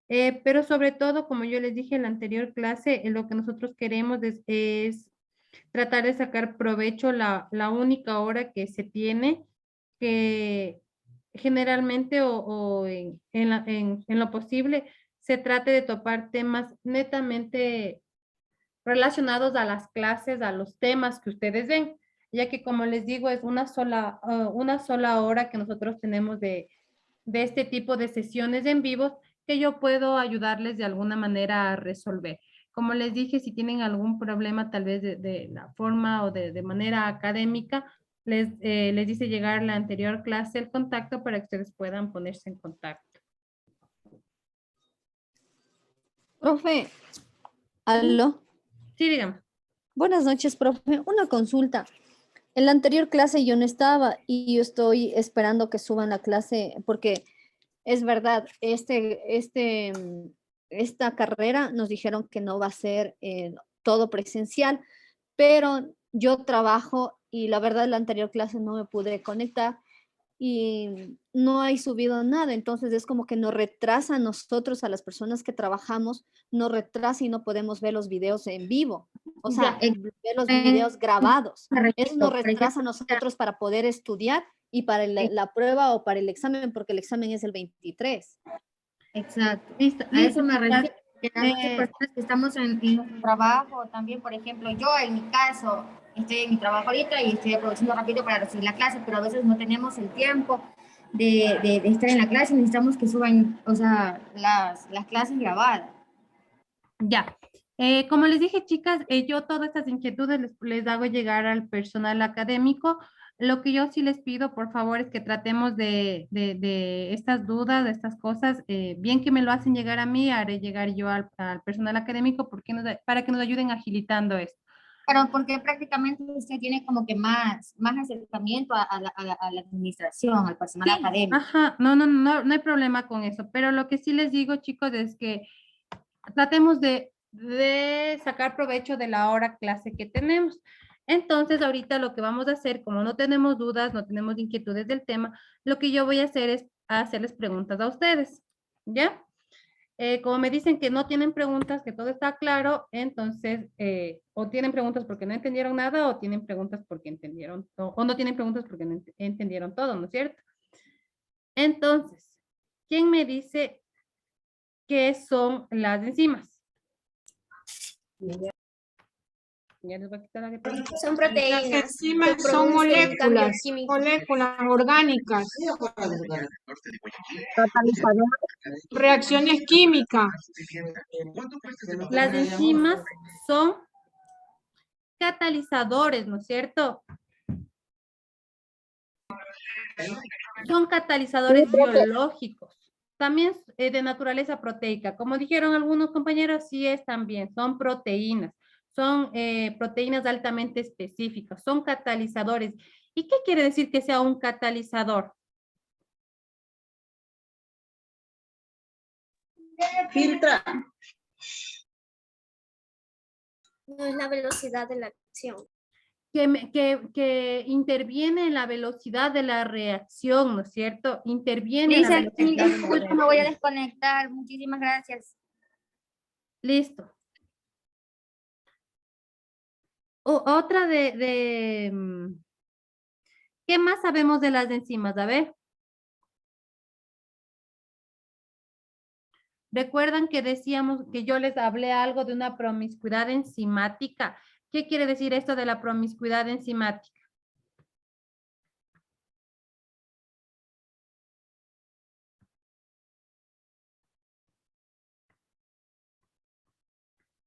Pero sobre todo, como yo les dije en la anterior clase, lo que nosotros queremos es tratar de sacar provecho la única hora que se tiene, que generalmente o en lo posible se trate de topar temas netamente relacionados a las clases, a los temas que ustedes ven, ya que como les digo, es una sola hora que nosotros tenemos de este tipo de sesiones en vivo que yo puedo ayudarles de alguna manera a resolver. Como les dije, si tienen algún problema tal vez de la forma o de manera académica, les hice llegar la anterior clase el contacto para que ustedes puedan ponerse en contacto. Profe, aló. Sí, dígame. Buenas noches, profe. Una consulta. En la anterior clase yo no estaba y yo estoy esperando que suban la clase porque es verdad, esta carrera nos dijeron que no va a ser todo presencial, pero yo trabajo y la verdad la anterior clase no me pude conectar y no hay subido nada, entonces es como que nos retrasa a nosotros, a las personas que trabajamos, nos retrasa y no podemos ver los videos en vivo, o sea, ver los videos grabados. Eso nos retrasa a nosotros para poder estudiar y para la prueba o para el examen, porque el examen es el 23. Exacto. Listo, A eso me chicas. refiero. Que las personas que estamos en nuestro trabajo, también, por ejemplo, yo en mi caso, estoy en mi trabajo ahorita y estoy aprovechando rápido para recibir la clase, pero a veces no tenemos el tiempo de estar en la clase, necesitamos que suban, o sea, las clases grabadas. Ya. Como les dije, chicas, yo todas estas inquietudes les hago llegar al personal académico. Lo que yo sí les pido, por favor, es que tratemos de estas dudas, de estas cosas, bien que me lo hacen llegar a mí, haré llegar yo al personal académico para que nos ayuden agilitando esto. Pero porque prácticamente usted tiene como que más acercamiento a la administración, al personal Sí, académico. ajá, no hay problema con eso, pero lo que sí les digo, chicos, es que tratemos de sacar provecho de la hora clase que tenemos. Entonces, ahorita lo que vamos a hacer, como no tenemos dudas, no tenemos inquietudes del tema, lo que yo voy a hacer es hacerles preguntas a ustedes, ¿ya? Como me dicen que no tienen preguntas, que todo está claro, entonces, o tienen preguntas porque no entendieron nada, o tienen preguntas porque entendieron, o no tienen preguntas porque no entendieron todo, ¿no es cierto? Entonces, ¿quién me dice qué son las enzimas? Ya les voy a quitar la que Son Las proteínas. enzimas que son producen cambios moléculas químicos. orgánicas. Reacciones químicas. Las enzimas son catalizadores, ¿no es cierto? Son catalizadores biológicos. También de naturaleza proteica. Como dijeron algunos compañeros, sí es también, son proteínas. Son proteínas altamente específicas, son catalizadores. ¿Y qué quiere decir que sea un catalizador? Filtra. No es la velocidad de la acción. Que interviene en la velocidad de la reacción, ¿no es cierto? Interviene en la Lisa, velocidad de la disculpa, me voy a reacción. desconectar. Muchísimas gracias. Listo. Otra ¿qué más sabemos de las enzimas? A ver. Recuerdan que decíamos que yo les hablé algo de una promiscuidad enzimática. ¿Qué quiere decir esto de la promiscuidad enzimática?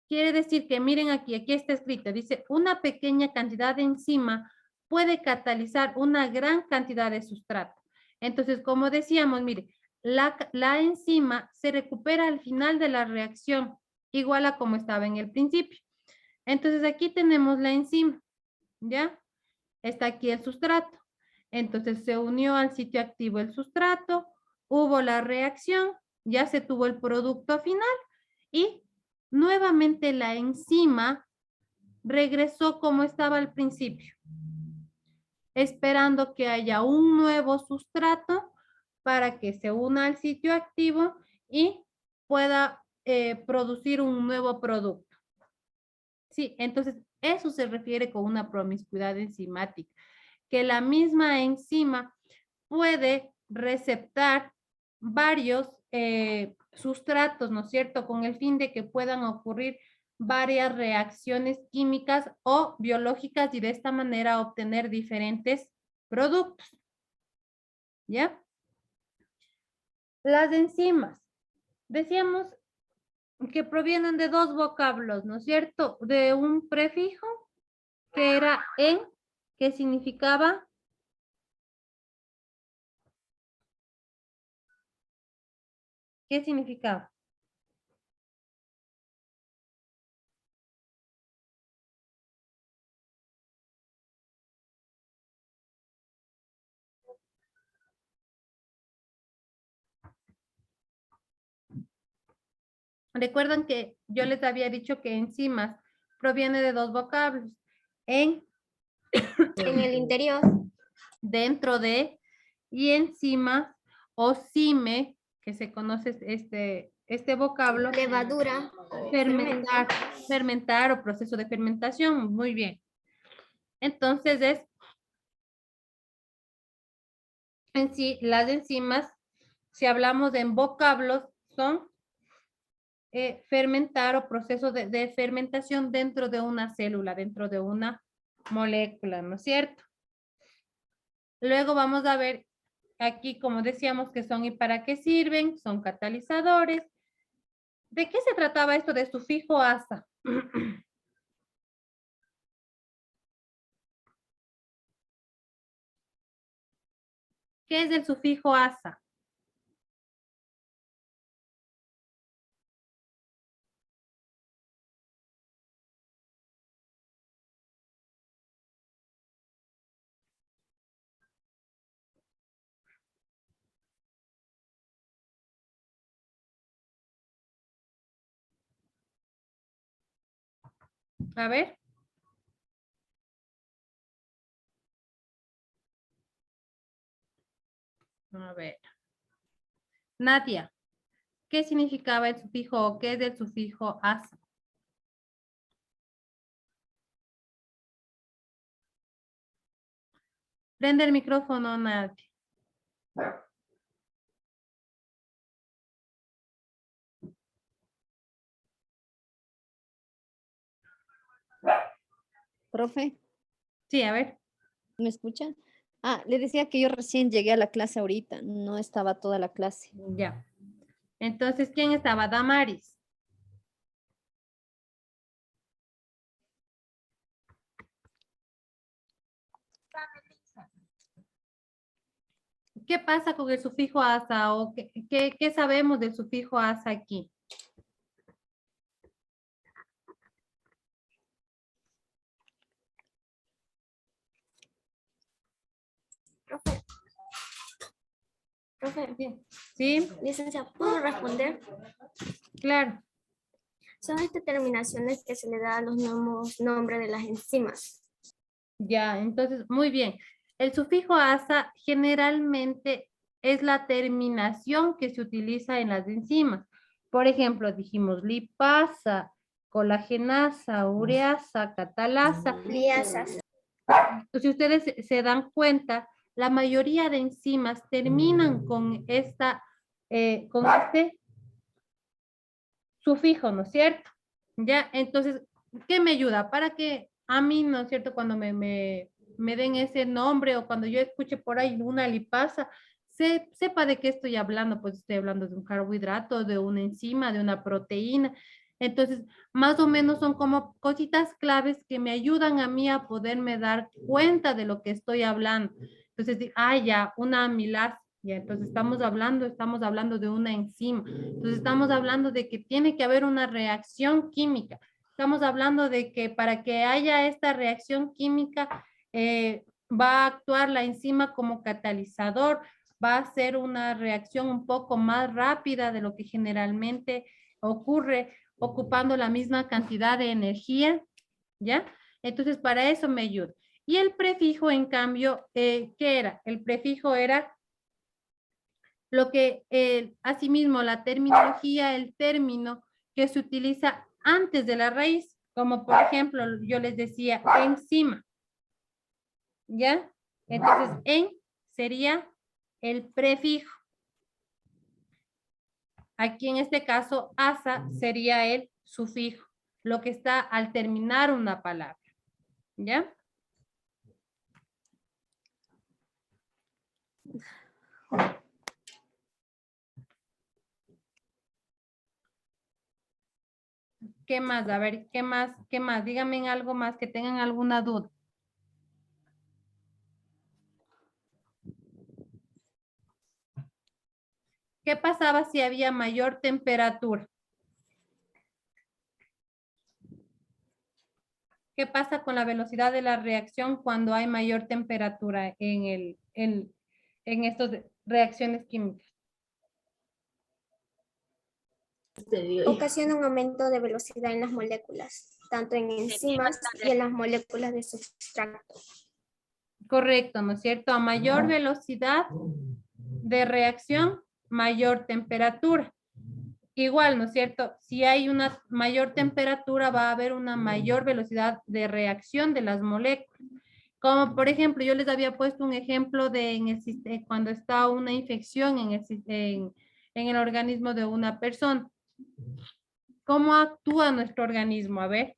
Quiere decir que miren aquí está escrito, dice, una pequeña cantidad de enzima puede catalizar una gran cantidad de sustrato. Entonces, como decíamos, mire, la enzima se recupera al final de la reacción, igual a como estaba en el principio. Entonces, aquí tenemos la enzima, ¿ya? Está aquí el sustrato. Entonces, se unió al sitio activo el sustrato, hubo la reacción, ya se tuvo el producto final y nuevamente la enzima regresó como estaba al principio, esperando que haya un nuevo sustrato para que se una al sitio activo y pueda producir un nuevo producto. Sí, entonces eso se refiere con una promiscuidad enzimática, que la misma enzima puede receptar varios sustratos, ¿no es cierto? Con el fin de que puedan ocurrir varias reacciones químicas o biológicas y de esta manera obtener diferentes productos. ¿Ya? Las enzimas. Decíamos que provienen de dos vocablos, ¿no es cierto? De un prefijo que era en, que significaba ¿qué significaba? Recuerdan que yo les había dicho que enzimas proviene de dos vocablos. En, En el interior. dentro de, y encima, o cime, que se conoce este vocablo. Levadura. Fermentar, fermentar o proceso de fermentación. Muy bien. Entonces en sí, las enzimas, si hablamos en vocablos, son fermentar o proceso de fermentación dentro de una célula, dentro de una molécula, ¿no es cierto? Luego vamos a ver aquí, como decíamos, que son y para qué sirven, son catalizadores. ¿De qué se trataba esto de sufijo asa? ¿Qué es el sufijo asa? A ver. A ver. Nadia, ¿qué significaba el sufijo o qué es el sufijo asa? Prende el micrófono, Nadia. Profe, Sí, a ver. ¿me escuchan? Ah, le decía que yo recién llegué a la clase ahorita, no estaba toda la clase. Ya. Entonces, ¿quién estaba? Damaris. ¿Qué pasa con el sufijo asa o qué sabemos del sufijo asa aquí? Profe, ¿Sí? licenciada, ¿puedo responder? Claro. Son terminaciones que se le da a los nuevos nombres de las enzimas. Ya, entonces, muy bien. El sufijo asa generalmente es la terminación que se utiliza en las enzimas. Por ejemplo, dijimos lipasa, colagenasa, ureasa, catalasa. Liasas. Si ustedes se dan cuenta, la mayoría de enzimas terminan con con este sufijo, ¿no es cierto? Ya, entonces, ¿qué me ayuda? Para que a mí, ¿no es cierto? Cuando me den ese nombre o cuando yo escuche por ahí una lipasa, sepa de qué estoy hablando, pues estoy hablando de un carbohidrato, de una enzima, de una proteína. Entonces, más o menos son como cositas claves que me ayudan a mí a poderme dar cuenta de lo que estoy hablando. Entonces, ya, una amilasa. Ya, entonces estamos hablando de una enzima. Entonces estamos hablando de que tiene que haber una reacción química. Estamos hablando de que para que haya esta reacción química va a actuar la enzima como catalizador, va a ser una reacción un poco más rápida de lo que generalmente ocurre ocupando la misma cantidad de energía, ¿ya? Entonces para eso me ayuda. Y el prefijo, en cambio, ¿qué era? El prefijo era lo que asimismo la terminología, el término que se utiliza antes de la raíz, como por ejemplo yo les decía enzima, ¿ya? Entonces en sería el prefijo. Aquí en este caso asa sería el sufijo, lo que está al terminar una palabra, ¿ya? ¿Qué más? A ver, ¿qué más? ¿Qué más? Díganme algo más que tengan alguna duda. ¿Qué pasaba si había mayor temperatura? ¿Qué pasa con la velocidad de la reacción cuando hay mayor temperatura en estas reacciones químicas? Ocasiona un aumento de velocidad en las moléculas, tanto en enzimas y en las moléculas de sustrato. Correcto, ¿no es cierto? A mayor velocidad de reacción, mayor temperatura. Igual, ¿no es cierto? Si hay una mayor temperatura, va a haber una mayor velocidad de reacción de las moléculas. Como por ejemplo, yo les había puesto un ejemplo de cuando está una infección en el organismo de una persona. ¿Cómo actúa nuestro organismo? A ver.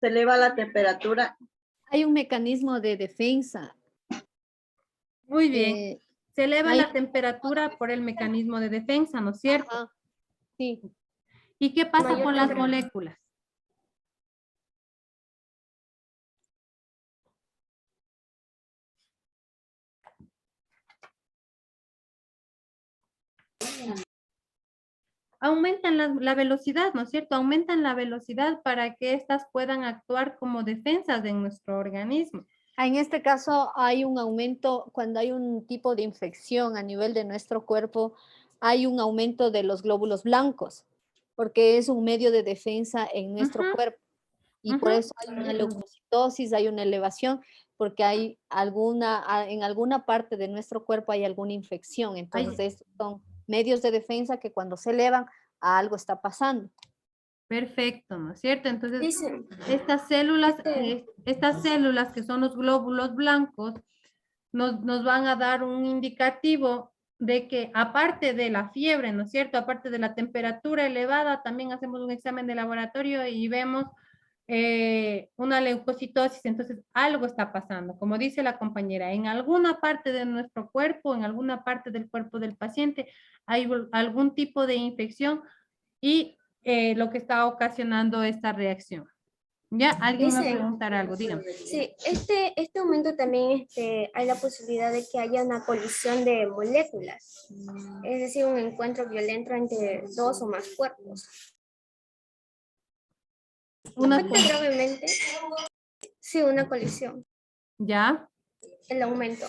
Se eleva la temperatura. Hay un mecanismo de defensa. Muy bien. Se eleva hay- la temperatura por el mecanismo de defensa, ¿no es cierto? Ajá, sí. ¿Y qué pasa Mayor con las temperatura. moléculas? Aumentan la velocidad, ¿no es cierto? Aumentan la velocidad para que éstas puedan actuar como defensas en nuestro organismo. En este caso hay un aumento, cuando hay un tipo de infección a nivel de nuestro cuerpo, hay un aumento de los glóbulos blancos, porque es un medio de defensa en nuestro Ujú, cuerpo. Y por eso hay una leucocitosis, hay una elevación, porque hay en alguna parte de nuestro cuerpo hay alguna infección. Entonces, estos son medios de defensa que cuando se elevan, algo está pasando. Perfecto, ¿no es cierto? Entonces, Dice, estas células que son los glóbulos blancos nos van a dar un indicativo de que aparte de la fiebre, ¿no es cierto? Aparte de la temperatura elevada, también hacemos un examen de laboratorio y vemos una leucocitosis, entonces algo está pasando. Como dice la compañera, en alguna parte de nuestro cuerpo, en alguna parte del cuerpo del paciente, hay algún tipo de infección y lo que está ocasionando esta reacción. ¿Ya? ¿Alguien va a Dice, preguntar algo? Dígame. sí, este aumento también hay la posibilidad de que haya una colisión de moléculas, es decir, un encuentro violento entre dos o más cuerpos. Una Afecta gravemente, sí, una colisión. ¿Ya? el aumento.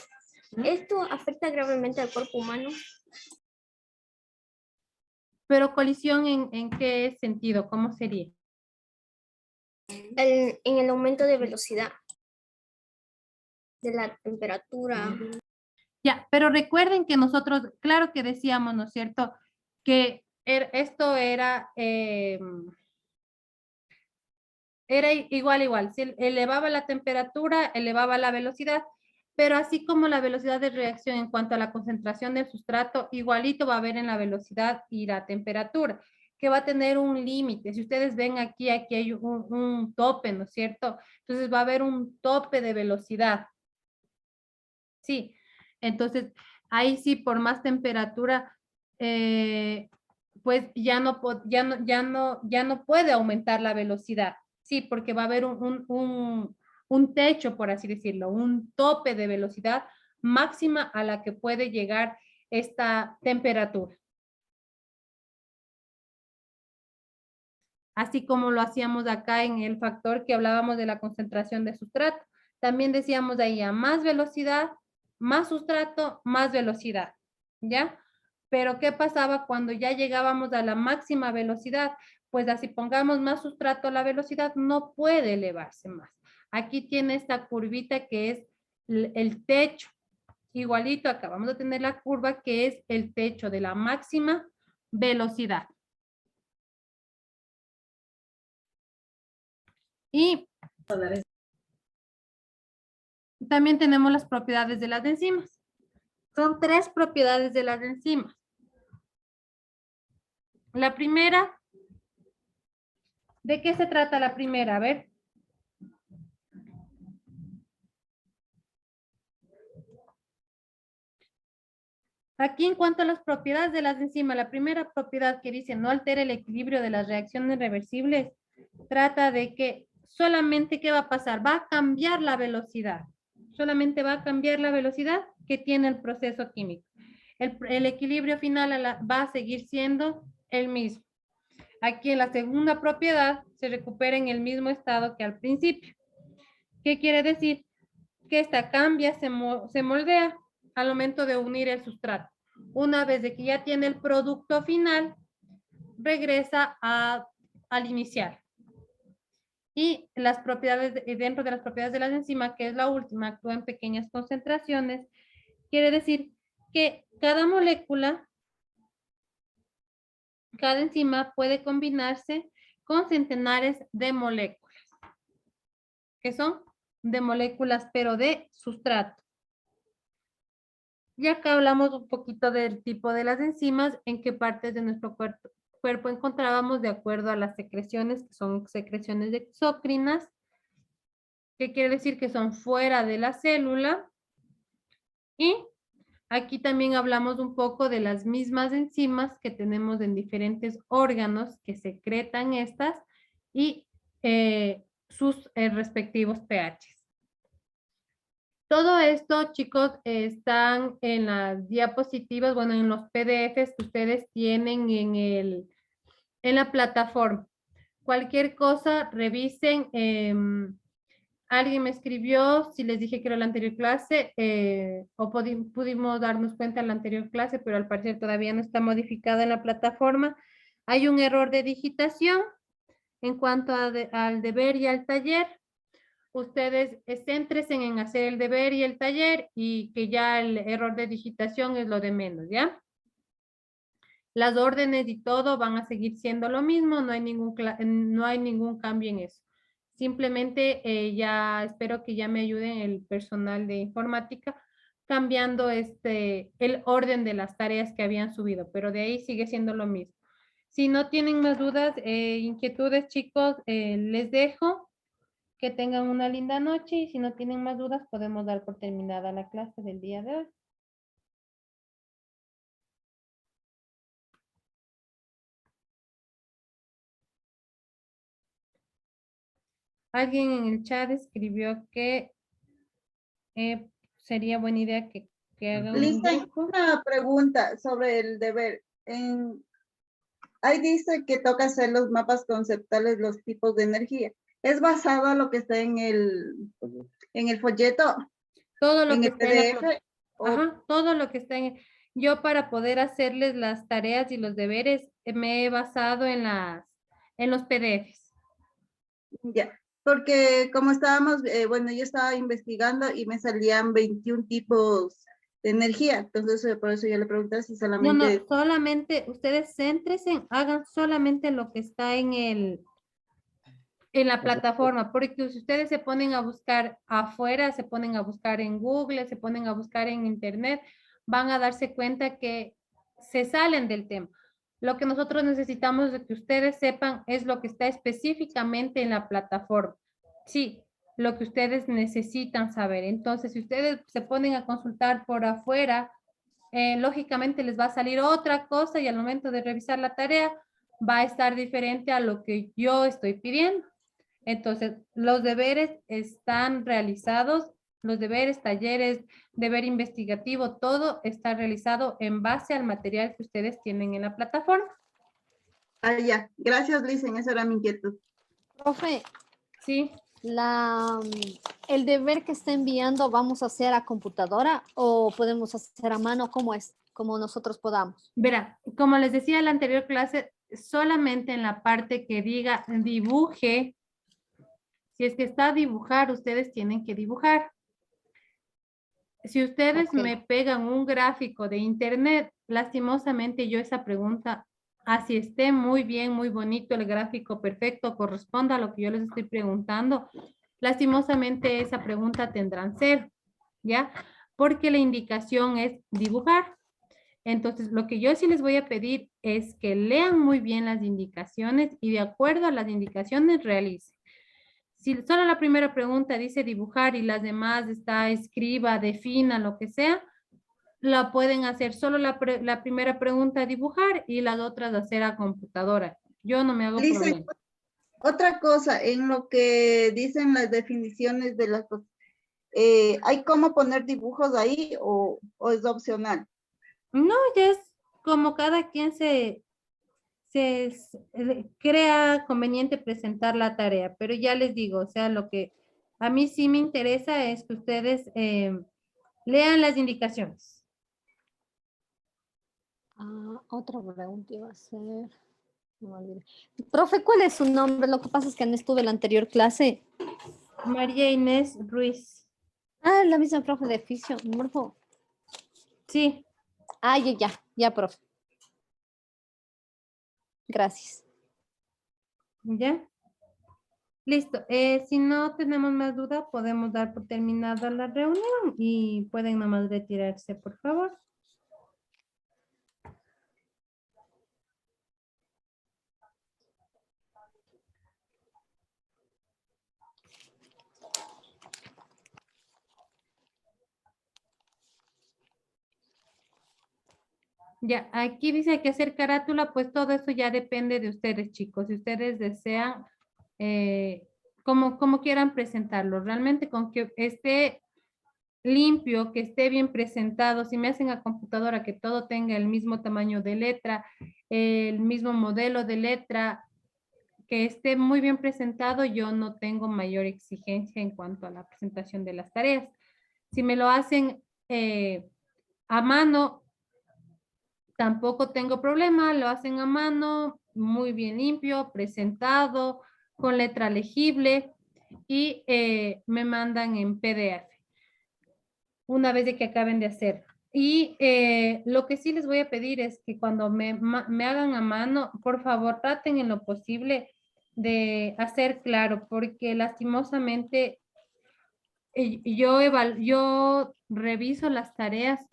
¿Esto afecta gravemente al cuerpo humano? Pero colisión ¿en qué sentido? ¿Cómo sería? En el aumento de velocidad, de la temperatura. Ya, pero recuerden que nosotros, claro que decíamos, ¿no es cierto? Que esto era igual. Si elevaba la temperatura, elevaba la velocidad, pero así como la velocidad de reacción en cuanto a la concentración del sustrato, igualito va a haber en la velocidad y la temperatura, que va a tener un límite. Si ustedes ven aquí hay un tope, ¿no es cierto? Entonces va a haber un tope de velocidad. Sí, entonces ahí sí por más temperatura, pues ya no puede aumentar la velocidad. Sí, porque va a haber un techo, por así decirlo, un tope de velocidad máxima a la que puede llegar esta temperatura. Así como lo hacíamos acá en el factor que hablábamos de la concentración de sustrato. También decíamos ahí a más velocidad, más sustrato, más velocidad, ¿ya? Pero ¿qué pasaba cuando ya llegábamos a la máxima velocidad? Pues así pongamos más sustrato, la velocidad no puede elevarse más. Aquí tiene esta curvita que es el techo. Igualito acá vamos a tener la curva que es el techo de la máxima velocidad. Y también tenemos las propiedades de las enzimas. Son 3 propiedades de las enzimas. La primera, ¿de qué se trata la primera? A ver. Aquí en cuanto a las propiedades de las enzimas, la primera propiedad que dice no altera el equilibrio de las reacciones reversibles, trata de que solamente ¿qué va a pasar? Va a cambiar la velocidad. Solamente va a cambiar la velocidad que tiene el proceso químico. El equilibrio final va a seguir siendo el mismo. Aquí en la segunda propiedad se recupera en el mismo estado que al principio. ¿Qué quiere decir? Que esta cambia, se moldea al momento de unir el sustrato. Una vez de que ya tiene el producto final, regresa al inicial. Y las propiedades, dentro de las propiedades de la enzima, que es la última, actúa en pequeñas concentraciones, quiere decir que cada molécula, cada enzima puede combinarse con centenares de moléculas, que son de moléculas, pero de sustrato. Y acá hablamos un poquito del tipo de las enzimas, en qué partes de nuestro cuerpo encontrábamos de acuerdo a las secreciones, que son secreciones exócrinas, que quiere decir que son fuera de la célula. Y aquí también hablamos un poco de las mismas enzimas que tenemos en diferentes órganos que secretan estas y sus respectivos pHs. Todo esto, chicos, están en las diapositivas, bueno, en los PDFs que ustedes tienen en la plataforma. Cualquier cosa, revisen. Alguien me escribió, si les dije que era la anterior clase, o pudimos darnos cuenta en la anterior clase, pero al parecer todavía no está modificada en la plataforma. Hay un error de digitación en cuanto al deber y al taller. Ustedes céntrense en hacer el deber y el taller y que ya el error de digitación es lo de menos, ¿ya? Las órdenes y todo van a seguir siendo lo mismo, no hay ningún cambio en eso. Simplemente ya espero que ya me ayuden el personal de informática cambiando el orden de las tareas que habían subido, pero de ahí sigue siendo lo mismo. Si no tienen más dudas, inquietudes, chicos, les dejo. Que tengan una linda noche y si no tienen más dudas podemos dar por terminada la clase del día de hoy. Alguien en el chat escribió que sería buena idea que hagan un Lisa, grupo. una pregunta sobre el deber. Ahí dice que toca hacer los mapas conceptuales, los tipos de energía. ¿Es basado a lo que está en el folleto? Todo lo en que el está en la PDF. Ajá, todo lo que está en... Yo para poder hacerles las tareas y los deberes me he basado en los PDFs. Ya, porque como estábamos, bueno, yo estaba investigando y me salían 21 tipos de energía, entonces por eso yo le pregunté si No, solamente... solamente ustedes céntrense, hagan solamente lo que está en la plataforma, porque si ustedes se ponen a buscar afuera, se ponen a buscar en Google, se ponen a buscar en Internet, van a darse cuenta que se salen del tema. Lo que nosotros necesitamos de que ustedes sepan es lo que está específicamente en la plataforma. Sí, lo que ustedes necesitan saber. Entonces, si ustedes se ponen a consultar por afuera, lógicamente les va a salir otra cosa y al momento de revisar la tarea va a estar diferente a lo que yo estoy pidiendo. Entonces, los deberes están realizados, los deberes, talleres, deber investigativo, todo está realizado en base al material que ustedes tienen en la plataforma. Ah, ya, gracias, Lisen, esa era mi inquietud. Profe, Sí, el deber que está enviando, ¿vamos a hacer a computadora o podemos hacer a mano? ¿Cómo es? Como nosotros podamos. verá, como les decía en la anterior clase, solamente en la parte que diga dibuje, si es que está a dibujar, ustedes tienen que dibujar. Si ustedes Ok. me pegan un gráfico de internet, lastimosamente yo esa pregunta, así esté muy bien, muy bonito el gráfico perfecto, corresponda a lo que yo les estoy preguntando, lastimosamente esa pregunta tendrán cero, ¿ya? Porque la indicación es dibujar. Entonces, lo que yo sí les voy a pedir es que lean muy bien las indicaciones y de acuerdo a las indicaciones realicen. Si solo la primera pregunta dice dibujar y las demás está escriba, defina, lo que sea, la pueden hacer solo la primera pregunta dibujar y las otras hacer a computadora. Yo no me hago Lisen, problema. otra cosa, en lo que dicen las definiciones de las cosas, ¿hay cómo poner dibujos ahí o es opcional? No, ya es como cada quien crea conveniente presentar la tarea, pero ya les digo, o sea, lo que a mí sí me interesa es que ustedes lean las indicaciones. Otra pregunta iba a ser. No me olvidé. Profe, ¿cuál es su nombre? Lo que pasa es que no estuve en la anterior clase. María Inés Ruiz. Ah, la misma profe de fisio. Morfo. Sí, Ah, ya, profe. Gracias. ¿ya? Listo. Si no tenemos más duda, podemos dar por terminada la reunión y pueden nomás retirarse, por favor. Ya, aquí dice que hacer carátula, pues todo eso ya depende de ustedes, chicos. Si ustedes desean, como quieran presentarlo, realmente con que esté limpio, que esté bien presentado, si me hacen a computadora que todo tenga el mismo tamaño de letra, el mismo modelo de letra, que esté muy bien presentado, yo no tengo mayor exigencia en cuanto a la presentación de las tareas. Si me lo hacen a mano, tampoco tengo problema, lo hacen a mano, muy bien limpio, presentado, con letra legible y me mandan en PDF una vez de que acaben de hacer. Y lo que sí les voy a pedir es que cuando me hagan a mano, por favor, traten en lo posible de hacer claro, porque lastimosamente yo reviso las tareas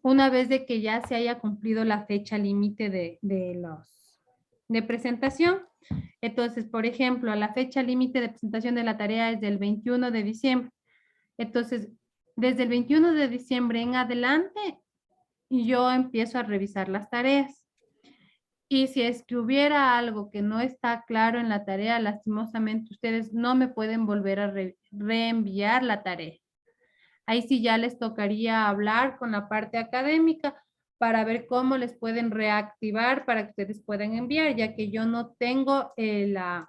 una vez de que ya se haya cumplido la fecha límite de presentación. Entonces, por ejemplo, la fecha límite de presentación de la tarea es del 21 de diciembre. Entonces, desde el 21 de diciembre en adelante, yo empiezo a revisar las tareas. Y si es que hubiera algo que no está claro en la tarea, lastimosamente ustedes no me pueden volver a reenviar la tarea. Ahí sí ya les tocaría hablar con la parte académica para ver cómo les pueden reactivar para que ustedes puedan enviar, ya que yo no tengo la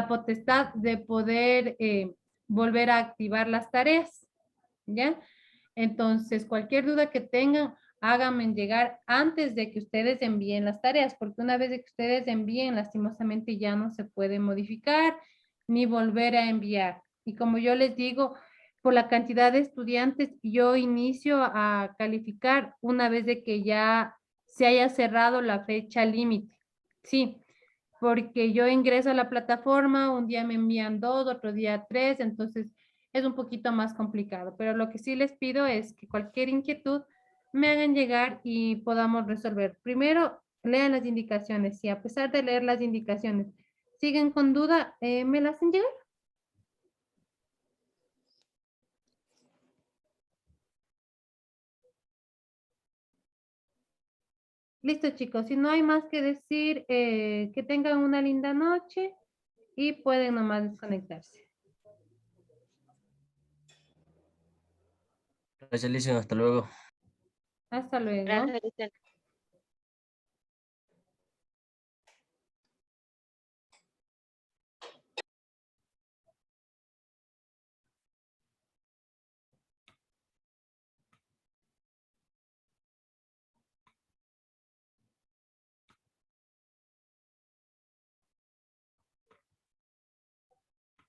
potestad de poder volver a activar las tareas. ¿ya? Entonces, cualquier duda que tengan, háganme llegar antes de que ustedes envíen las tareas, porque una vez que ustedes envíen, lastimosamente ya no se puede modificar ni volver a enviar. Y como yo les digo, por la cantidad de estudiantes, yo inicio a calificar una vez de que ya se haya cerrado la fecha límite. Sí, porque yo ingreso a la plataforma, un día me envían 2, otro día 3, entonces es un poquito más complicado. Pero lo que sí les pido es que cualquier inquietud me hagan llegar y podamos resolver. Primero, lean las indicaciones. Si a pesar de leer las indicaciones siguen con duda, me las hacen llegar. Listo, chicos. Si no hay más que decir, que tengan una linda noche y pueden nomás desconectarse. Gracias, Alicia. Hasta luego. Hasta luego. Gracias, Cristian.